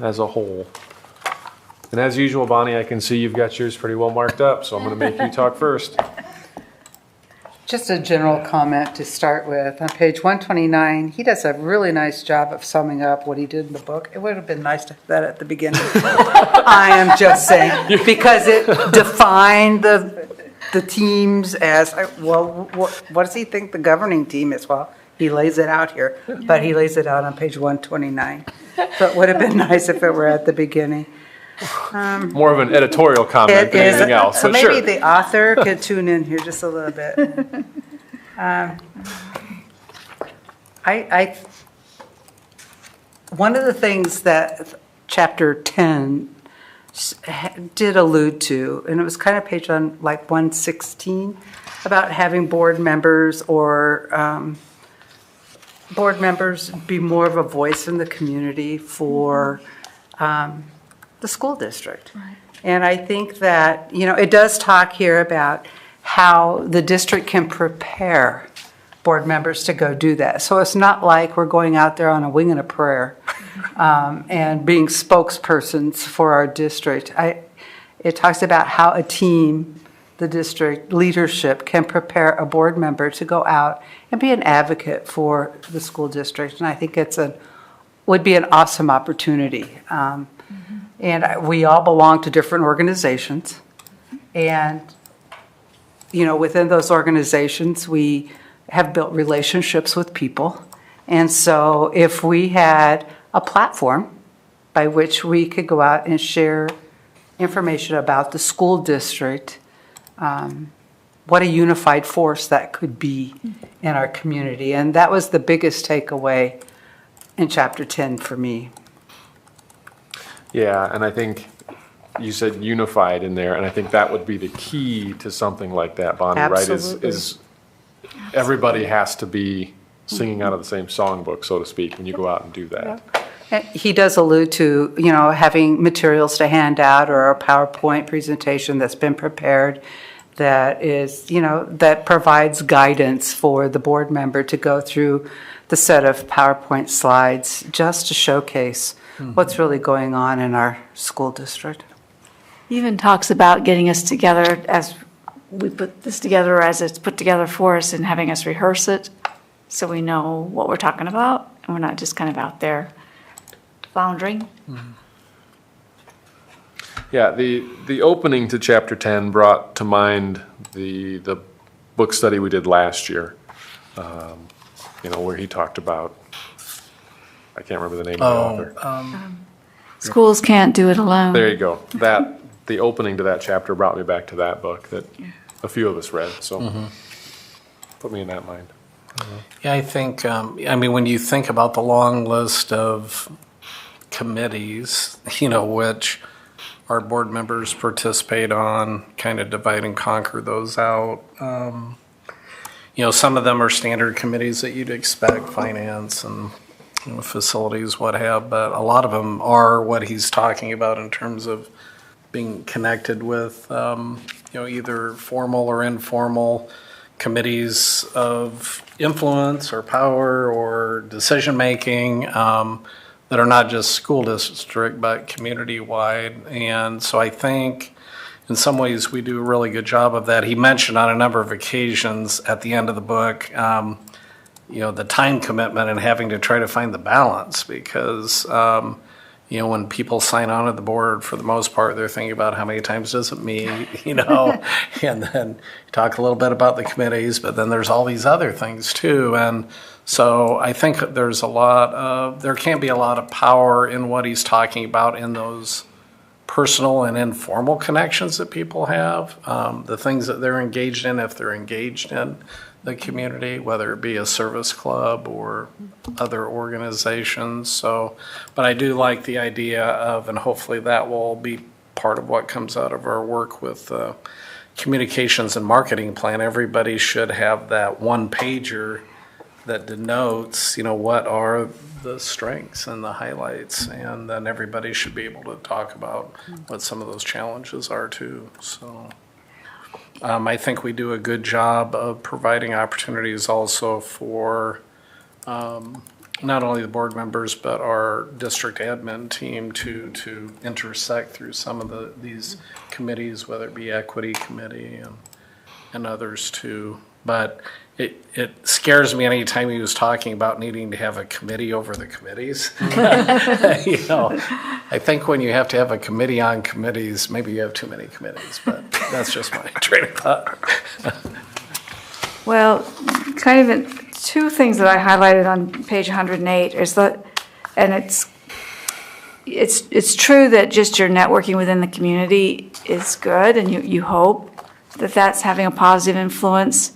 Speaker 4: as a whole? And as usual, Bonnie, I can see you've got yours pretty well marked up, so I'm going to make you talk first.
Speaker 6: Just a general comment to start with. On page 129, he does a really nice job of summing up what he did in the book. It would have been nice to have that at the beginning. I am just saying, because it defined the teams as, well, what does he think the governing team is? Well, he lays it out here, but he lays it out on page 129. So it would have been nice if it were at the beginning.
Speaker 4: More of an editorial comment than anything else,
Speaker 6: so
Speaker 4: but
Speaker 6: maybe
Speaker 4: sure.
Speaker 6: the author could tune in here just a little bit. One of the things that chapter 10 did allude to, and it was kind of page on like 116, about having board members or board members be more of a voice in the community for the school district. Right. And I think that, it does talk here about how the district can prepare board members to go do that. So it's not like we're going out there on a wing and a prayer and being spokespersons for our district. It talks about how a team, the district leadership, can prepare a board member to go out and be an advocate for the school district. And I think would be an awesome opportunity. And we all belong to different organizations. And, within those organizations, we have built relationships with people. And so if we had a platform by which we could go out and share information about the school district, what a unified force that could be in our community. And that was the biggest takeaway in chapter 10 for me.
Speaker 4: Yeah, and I think you said unified in there, and I think that would be the key to something like that, Bonnie,
Speaker 6: Absolutely.
Speaker 4: right? Is everybody has to be singing out of the same songbook, so to speak, when you go out and do that.
Speaker 6: And he does allude to, having materials to hand out or a PowerPoint presentation that's been prepared that is, that provides guidance for the board member to go through the set of PowerPoint slides just to showcase what's really going on in our school district.
Speaker 14: He even talks about getting us together as we put this together, or as it's put together for us, and having us rehearse it so we know what we're talking about and we're not just kind of out there floundering.
Speaker 4: Yeah, the opening to chapter 10 brought to mind the book study we did last year, where he talked about, I can't remember the name of the author.
Speaker 14: Schools can't do it alone.
Speaker 4: There you go. The opening to that chapter brought me back to that book that a few of us read, so put me in that mind.
Speaker 5: Yeah, I think, when you think about the long list of committees, which our board members participate on, kind of divide and conquer those out. Some of them are standard committees that you'd expect, finance and facilities, what have, but a lot of them are what he's talking about in terms of being connected with, either formal or informal committees of influence or power or decision-making that are not just school district, but community-wide. And so I think, in some ways, we do a really good job of that. He mentioned on a number of occasions at the end of the book, the time commitment and having to try to find the balance because, when people sign on to the board, for the most part, they're thinking about how many times does it meet, and then talk a little bit about the committees, but then there's all these other things too. And so I think there can be a lot of power in what he's talking about in those personal and informal connections that people have, the things that they're engaged in, if they're engaged in the community, whether it be a service club or other organizations. So, but I do like the idea of, and hopefully that will be part of what comes out of our work with the communications and marketing plan. Everybody should have that one pager that denotes, what are the strengths and the highlights, and then everybody should be able to talk about what some of those challenges are too. So I think we do a good job of providing opportunities also for not only the board members but our district admin team to intersect through some of these committees, whether it be equity committee and others too. But it scares me anytime he was talking about needing to have a committee over the committees. I think when you have to have a committee on committees, maybe you have too many committees, but that's just my train of thought.
Speaker 14: Well, kind of two things that I highlighted on page 108 is that, and it's true that just your networking within the community is good, and you hope that that's having a positive influence.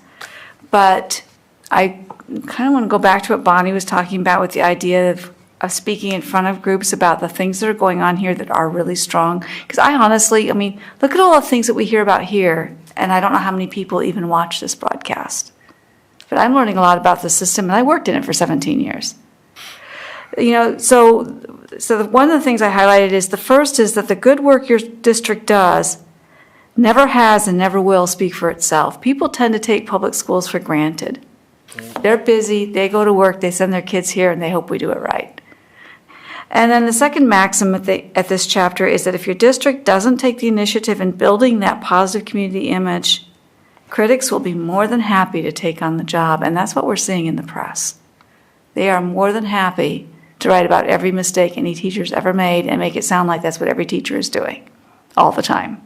Speaker 14: But I kind of want to go back to what Bonnie was talking about with the idea of speaking in front of groups about the things that are going on here that are really strong. Because I honestly, look at all the things that we hear about here, and I don't know how many people even watch this broadcast. But I'm learning a lot about the system, and I worked in it for 17 years. So one of the things I highlighted is the first is that the good work your district does never has and never will speak for itself. People tend to take public schools for granted. They're busy, they go to work, they send their kids here, and they hope we do it right. And then the second maxim at this chapter is that if your district doesn't take the initiative in building that positive community image, critics will be more than happy to take on the job, and that's what we're seeing in the press. They are more than happy to write about every mistake any teacher's ever made and make it sound like that's what every teacher is doing all the time.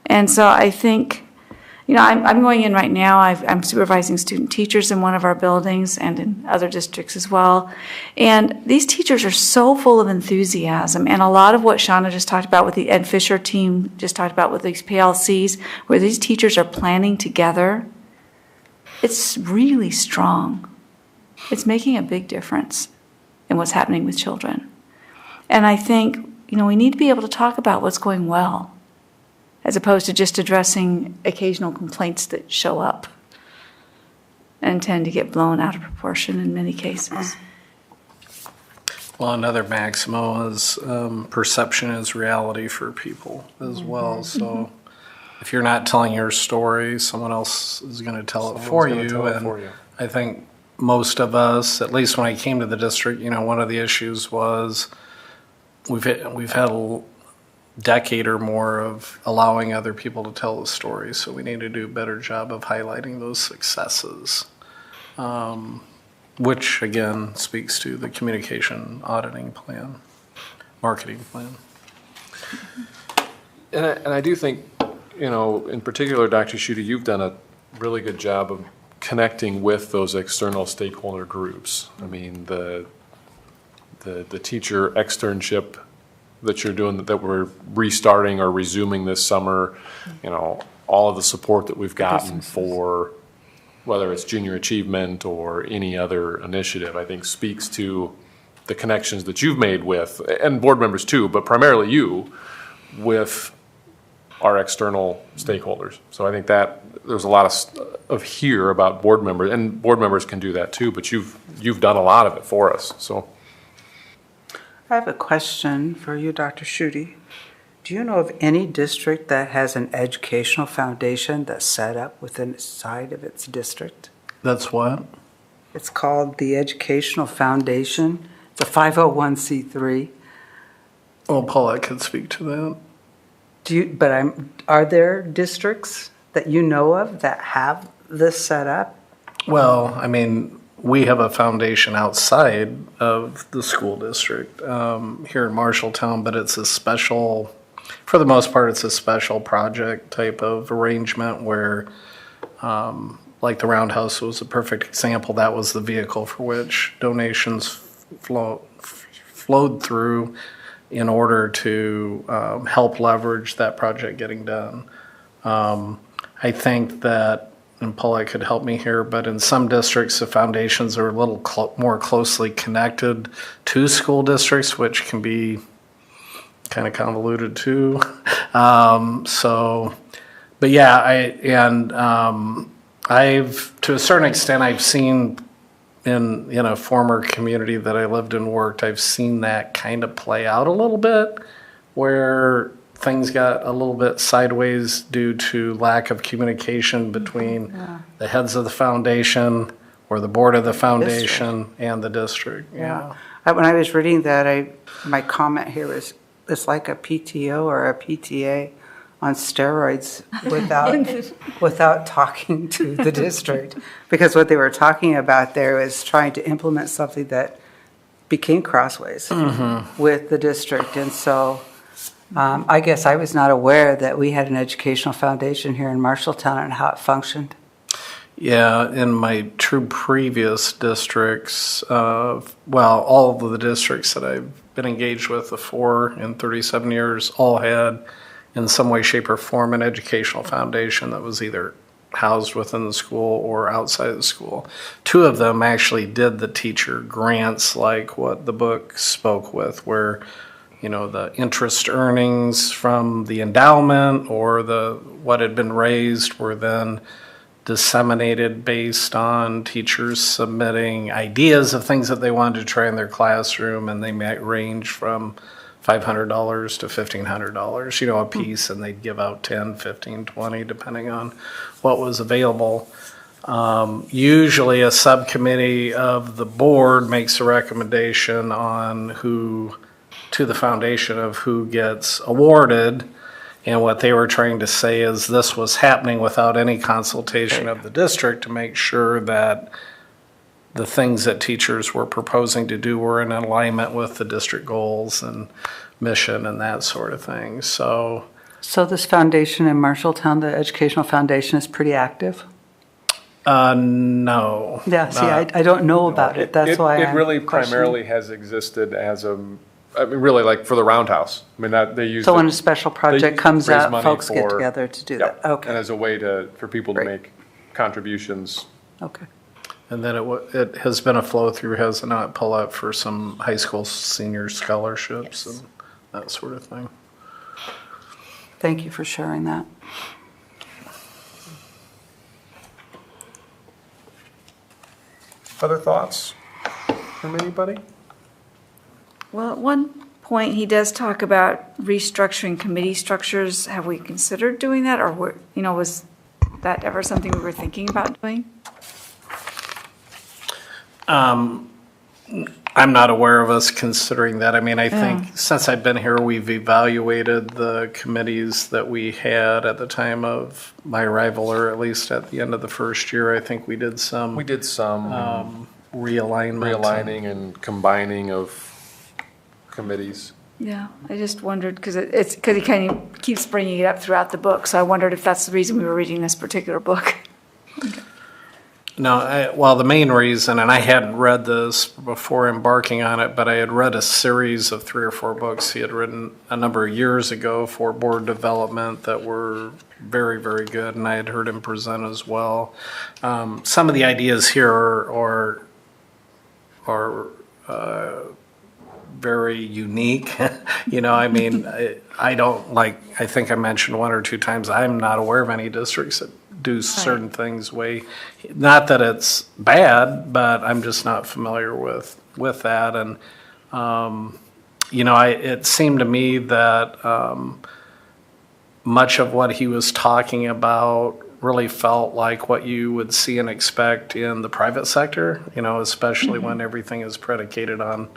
Speaker 14: And so I think, I'm going in right now. I'm supervising student teachers in one of our buildings and in other districts as well. And these teachers are so full of enthusiasm. And a lot of what Shauna just talked about with the Ed Fisher team just talked about with these PLCs, where these teachers are planning together, it's really strong. It's making a big difference in what's happening with children. And I think, we need to be able to talk about what's going well, as opposed to just addressing occasional complaints that show up and tend to get blown out of proportion in many cases.
Speaker 5: Well, another maximo is perception is reality for people as well. So if you're not telling your story, someone else is going to tell it for you. I think most of us, at least when I came to the district, one of the issues was we've had a decade or more of allowing other people to tell the story. So we need to do a better job of highlighting those successes, which again speaks to the communication auditing plan, marketing plan.
Speaker 4: And I do think, in particular, Dr. Schutte, you've done a really good job of connecting with those external stakeholder groups. The teacher externship that you're doing, that we're restarting or resuming this summer, all of the support that we've gotten for whether it's junior achievement or any other initiative, I think speaks to the connections that you've made with, and board members too, but primarily you, with our external stakeholders. So I think that there's a lot of here about board members, and board members can do that too, but you've done a lot of it for us, so.
Speaker 6: I have a question for you, Dr. Schutte. Do you know of any district that has an educational foundation that's set up within the side of its district?
Speaker 5: That's what?
Speaker 6: It's called the Educational Foundation. It's a 501c3.
Speaker 5: Well, Paulette could speak to that.
Speaker 6: Are there districts that you know of that have this set up?
Speaker 5: Well, I mean, we have a foundation outside of the school district here in Marshalltown, but it's a special, for the most part, it's a special project type of arrangement where, like the Roundhouse was a perfect example. That was the vehicle for which donations flowed through in order to help leverage that project getting done. I think that, and Paula could help me here, but in some districts, the foundations are a little more closely connected to school districts, which can be kind of convoluted too. But yeah, I've, to a certain extent, I've seen in a former community that I lived and worked, I've seen that kind of play out a little bit, where things got a little bit sideways due to lack of communication between the heads of the foundation or the board of the foundation and the district. Yeah.
Speaker 6: When I was reading that, my comment here was, it's like a PTO or a PTA on steroids without talking to the district. Because what they were talking about there was trying to implement something that became crossways with the district. And so I guess I was not aware that we had an educational foundation here in Marshalltown and how it functioned.
Speaker 5: Yeah, in my two previous districts, all of the districts that I've been engaged with, the 4 in 37 years, all had in some way, shape, or form an educational foundation that was either housed within the school or outside the school. 2 of them actually did the teacher grants like what the book spoke with, where the interest earnings from the endowment or what had been raised were then disseminated based on teachers submitting ideas of things that they wanted to try in their classroom, and they might range from $500 to $1,500, a piece, and they'd give out 10, 15, 20, depending on what was available. Usually a subcommittee of the board makes a recommendation to the foundation of who gets awarded, and what they were trying to say is this was happening without any consultation of the district to make sure that the things that teachers were proposing to do were in alignment with the district goals and mission and that sort of thing. So
Speaker 6: this foundation in Marshalltown, the educational foundation, is pretty active?
Speaker 5: No.
Speaker 6: Yeah, see, I don't know about it. That's why
Speaker 4: it really primarily has existed as really like for the Roundhouse. I mean, that they use.
Speaker 6: So when a special project comes out, folks get together to do that. Okay.
Speaker 4: And as a way for people to make contributions.
Speaker 6: Okay.
Speaker 5: And then it has been a flow through, has it not, pull out for some high school senior scholarships and that sort of thing.
Speaker 6: Thank you for sharing that.
Speaker 4: Other thoughts from anybody?
Speaker 14: Well, at one point, he does talk about restructuring committee structures. Have we considered doing that, or was that ever something we were thinking about doing?
Speaker 5: I'm not aware of us considering that. I mean, I think since I've been here, we've evaluated the committees that we had at the time of my arrival, or at least at the end of the first year. I think we did some
Speaker 4: realigning and combining of committees.
Speaker 14: Yeah, I just wondered because he kind of keeps bringing it up throughout the book. So I wondered if that's the reason we were reading this particular book. Okay.
Speaker 5: No, the main reason, and I hadn't read this before embarking on it, but I had read a series of 3 or 4 books he had written a number of years ago for board development that were very, very good, and I had heard him present as well. Some of the ideas here are very unique. I mean, I don't I think I mentioned 1 or 2 times, I'm not aware of any districts that do certain things not that it's bad, but I'm just not familiar with that. And, it seemed to me that much of what he was talking about really felt like what you would see and expect in the private sector, especially when everything is predicated on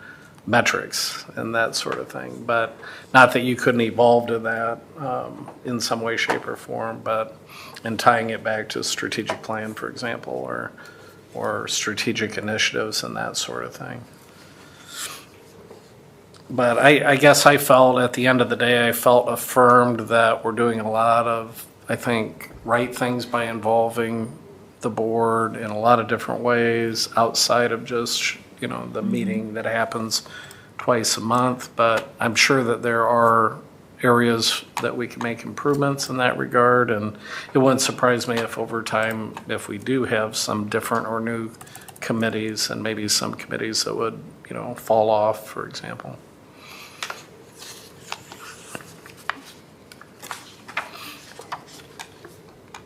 Speaker 5: metrics and that sort of thing. But not that you couldn't evolve to that in some way, shape, or form, but in tying it back to a strategic plan, for example, or strategic initiatives and that sort of thing. But I guess I felt at the end of the day, I felt affirmed that we're doing a lot of, I think, right things by involving the board in a lot of different ways outside of just, the meeting that happens twice a month. But I'm sure that there are areas that we can make improvements in that regard. And it wouldn't surprise me if over time, if we do have some different or new committees and maybe some committees that would, fall off, for example.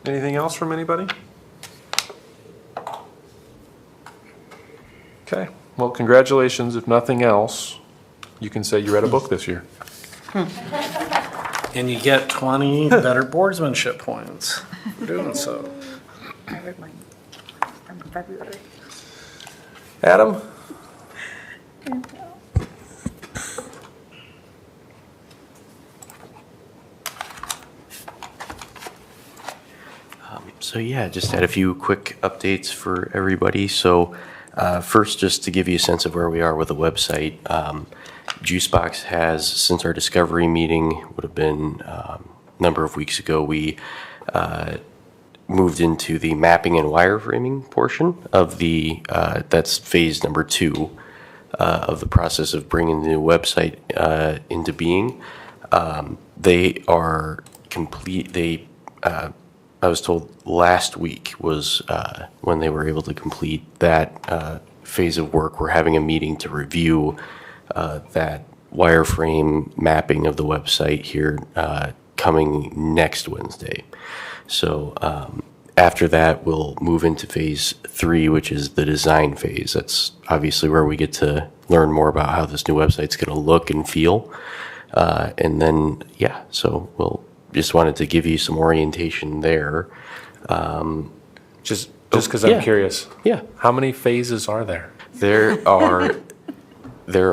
Speaker 4: Anything else from anybody? Okay, well, congratulations. If nothing else, you can say you read a book this year.
Speaker 5: And you get 20 better boardsmanship points for doing so.
Speaker 2: I read mine from February.
Speaker 4: Adam?
Speaker 7: So yeah, just had a few quick updates for everybody. So first, just to give you a sense of where we are with the website, Juicebox has, since our discovery meeting would have been a number of weeks ago, we moved into the mapping and wireframing portion of the, that's phase number 2 of the process of bringing the new website into being. They are complete, I was told last week was when they were able to complete that phase of work. We're having a meeting to review that wireframe mapping of the website here coming next Wednesday. So after that, we'll move into phase 3, which is the design phase. That's obviously where we get to learn more about how this new website's going to look and feel. And then, yeah, so we'll just wanted to give you some orientation there.
Speaker 4: Just because I'm curious.
Speaker 7: Yeah.
Speaker 4: How many phases are there?
Speaker 7: There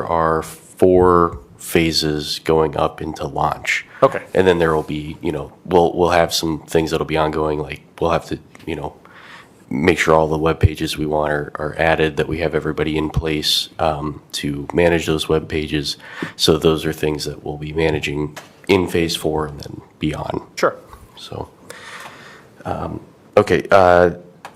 Speaker 7: are 4 phases going up into launch.
Speaker 4: Okay.
Speaker 7: And then there will be, we'll have some things that'll be ongoing, like we'll have to, make sure all the web pages we want are added, that we have everybody in place to manage those web pages. So those are things that we'll be managing in phase 4 and then beyond.
Speaker 4: Sure.
Speaker 7: So, okay,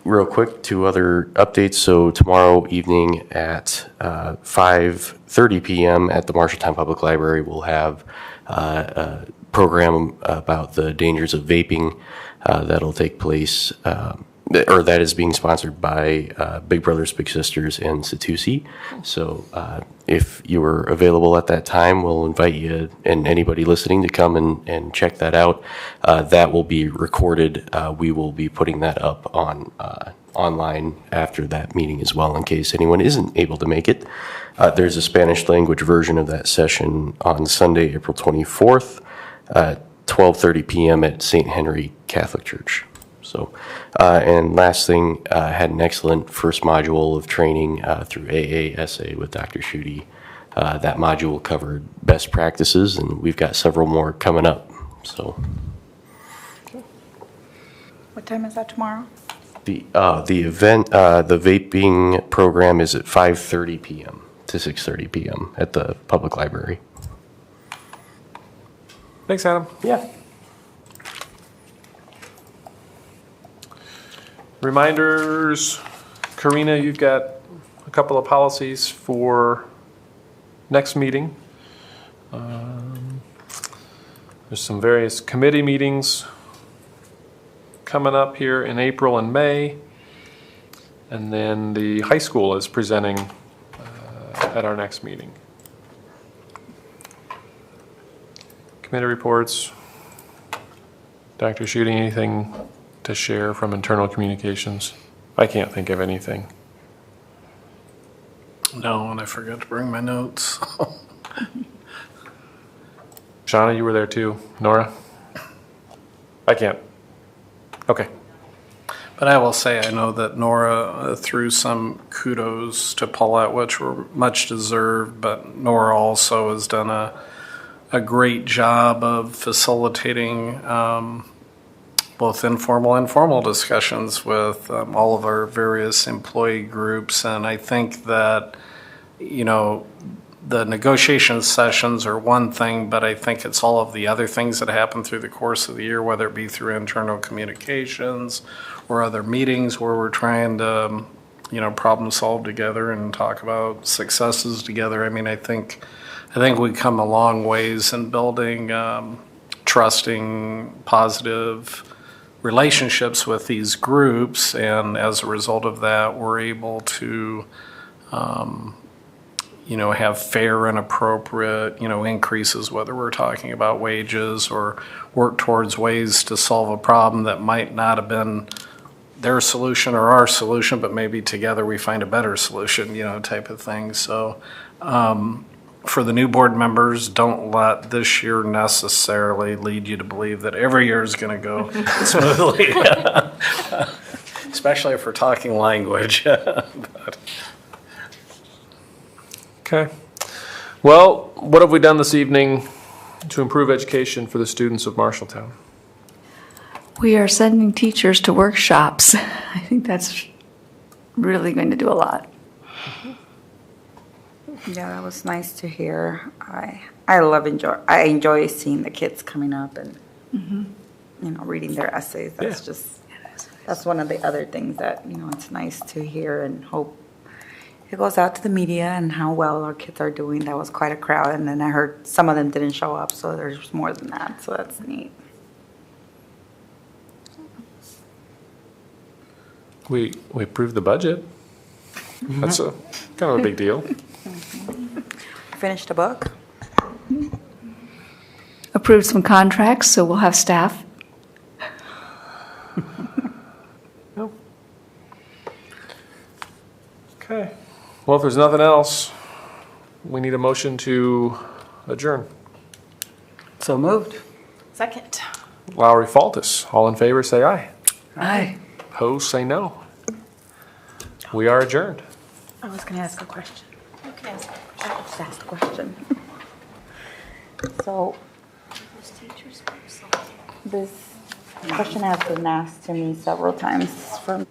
Speaker 7: real quick, 2 other updates. So tomorrow evening at 5:30 p.m. at the Marshalltown Public Library, we'll have a program about the dangers of vaping that'll take place, or that is being sponsored by Big Brothers Big Sisters and Satusi. So if you are available at that time, we'll invite you and anybody listening to come and check that out. That will be recorded. We will be putting that up on online after that meeting as well, in case anyone isn't able to make it. There's a Spanish language version of that session on Sunday, April 24th, 12:30 p.m. at St. Henry Catholic Church. So, and last thing, had an excellent first module of training through AASA with Dr. Schutte. That module covered best practices, and we've got several more coming up. So,
Speaker 2: What time is that tomorrow?
Speaker 7: the event, the vaping program is at 5:30 p.m. to 6:30 p.m. at the public library.
Speaker 4: Thanks, Adam.
Speaker 7: Yeah.
Speaker 4: Reminders, Karina, you've got a couple of policies for next meeting. There's some various committee meetings coming up here in April and May. And then the high school is presenting at our next meeting. Committee reports. Dr. Schutte, anything to share from internal communications? I can't think of anything.
Speaker 5: No, and I forgot to bring my notes.
Speaker 4: Shauna, you were there too. Nora? I can't. Okay.
Speaker 5: But I will say, I know that Nora threw some kudos to Paulette, which were much deserved, but Nora also has done a great job of facilitating both informal and formal discussions with all of our various employee groups. And I think that, you know, the negotiation sessions are one thing, but I think it's all of the other things that happen through the course of the year, whether it be through internal communications or other meetings where we're trying to, you know, problem solve together and talk about successes together. I mean, I think we come a long ways in building trusting, positive relationships with these groups, and as a result of that, we're able to you know, have fair and appropriate, you know, increases, whether we're talking about wages or work towards ways to solve a problem that might not have been their solution or our solution, but maybe together we find a better solution, you know, type of thing. So for the new board members, don't let this year necessarily lead you to believe that every year is going to go smoothly, especially if we're talking language. But,
Speaker 4: Okay. Well, what have we done this evening to improve education for the students of Marshalltown?
Speaker 14: We are sending teachers to workshops. I think that's really going to do a lot.
Speaker 2: Yeah, that was nice to hear. I enjoy seeing the kids coming up and you know, reading their essays. That's that's one of the other things that, you know, it's nice to hear and hope it goes out to the media and how well our kids are doing. That was quite a crowd, and then I heard some of them didn't show up, so there's more than that, so that's neat.
Speaker 4: We approved the budget. That's a kind of a big deal.
Speaker 2: Finished a book.
Speaker 14: Approved some contracts, so we'll have staff.
Speaker 4: Okay. Well, if there's nothing else, we need a motion to adjourn.
Speaker 2: So moved.
Speaker 13: Second.
Speaker 4: Lowry Faltis, all in favor, say aye.
Speaker 14: Aye.
Speaker 4: Opposed, say no. We are adjourned.
Speaker 2: I was going to ask a question. Okay, I'll just ask a question. So, this question has been asked to me several times from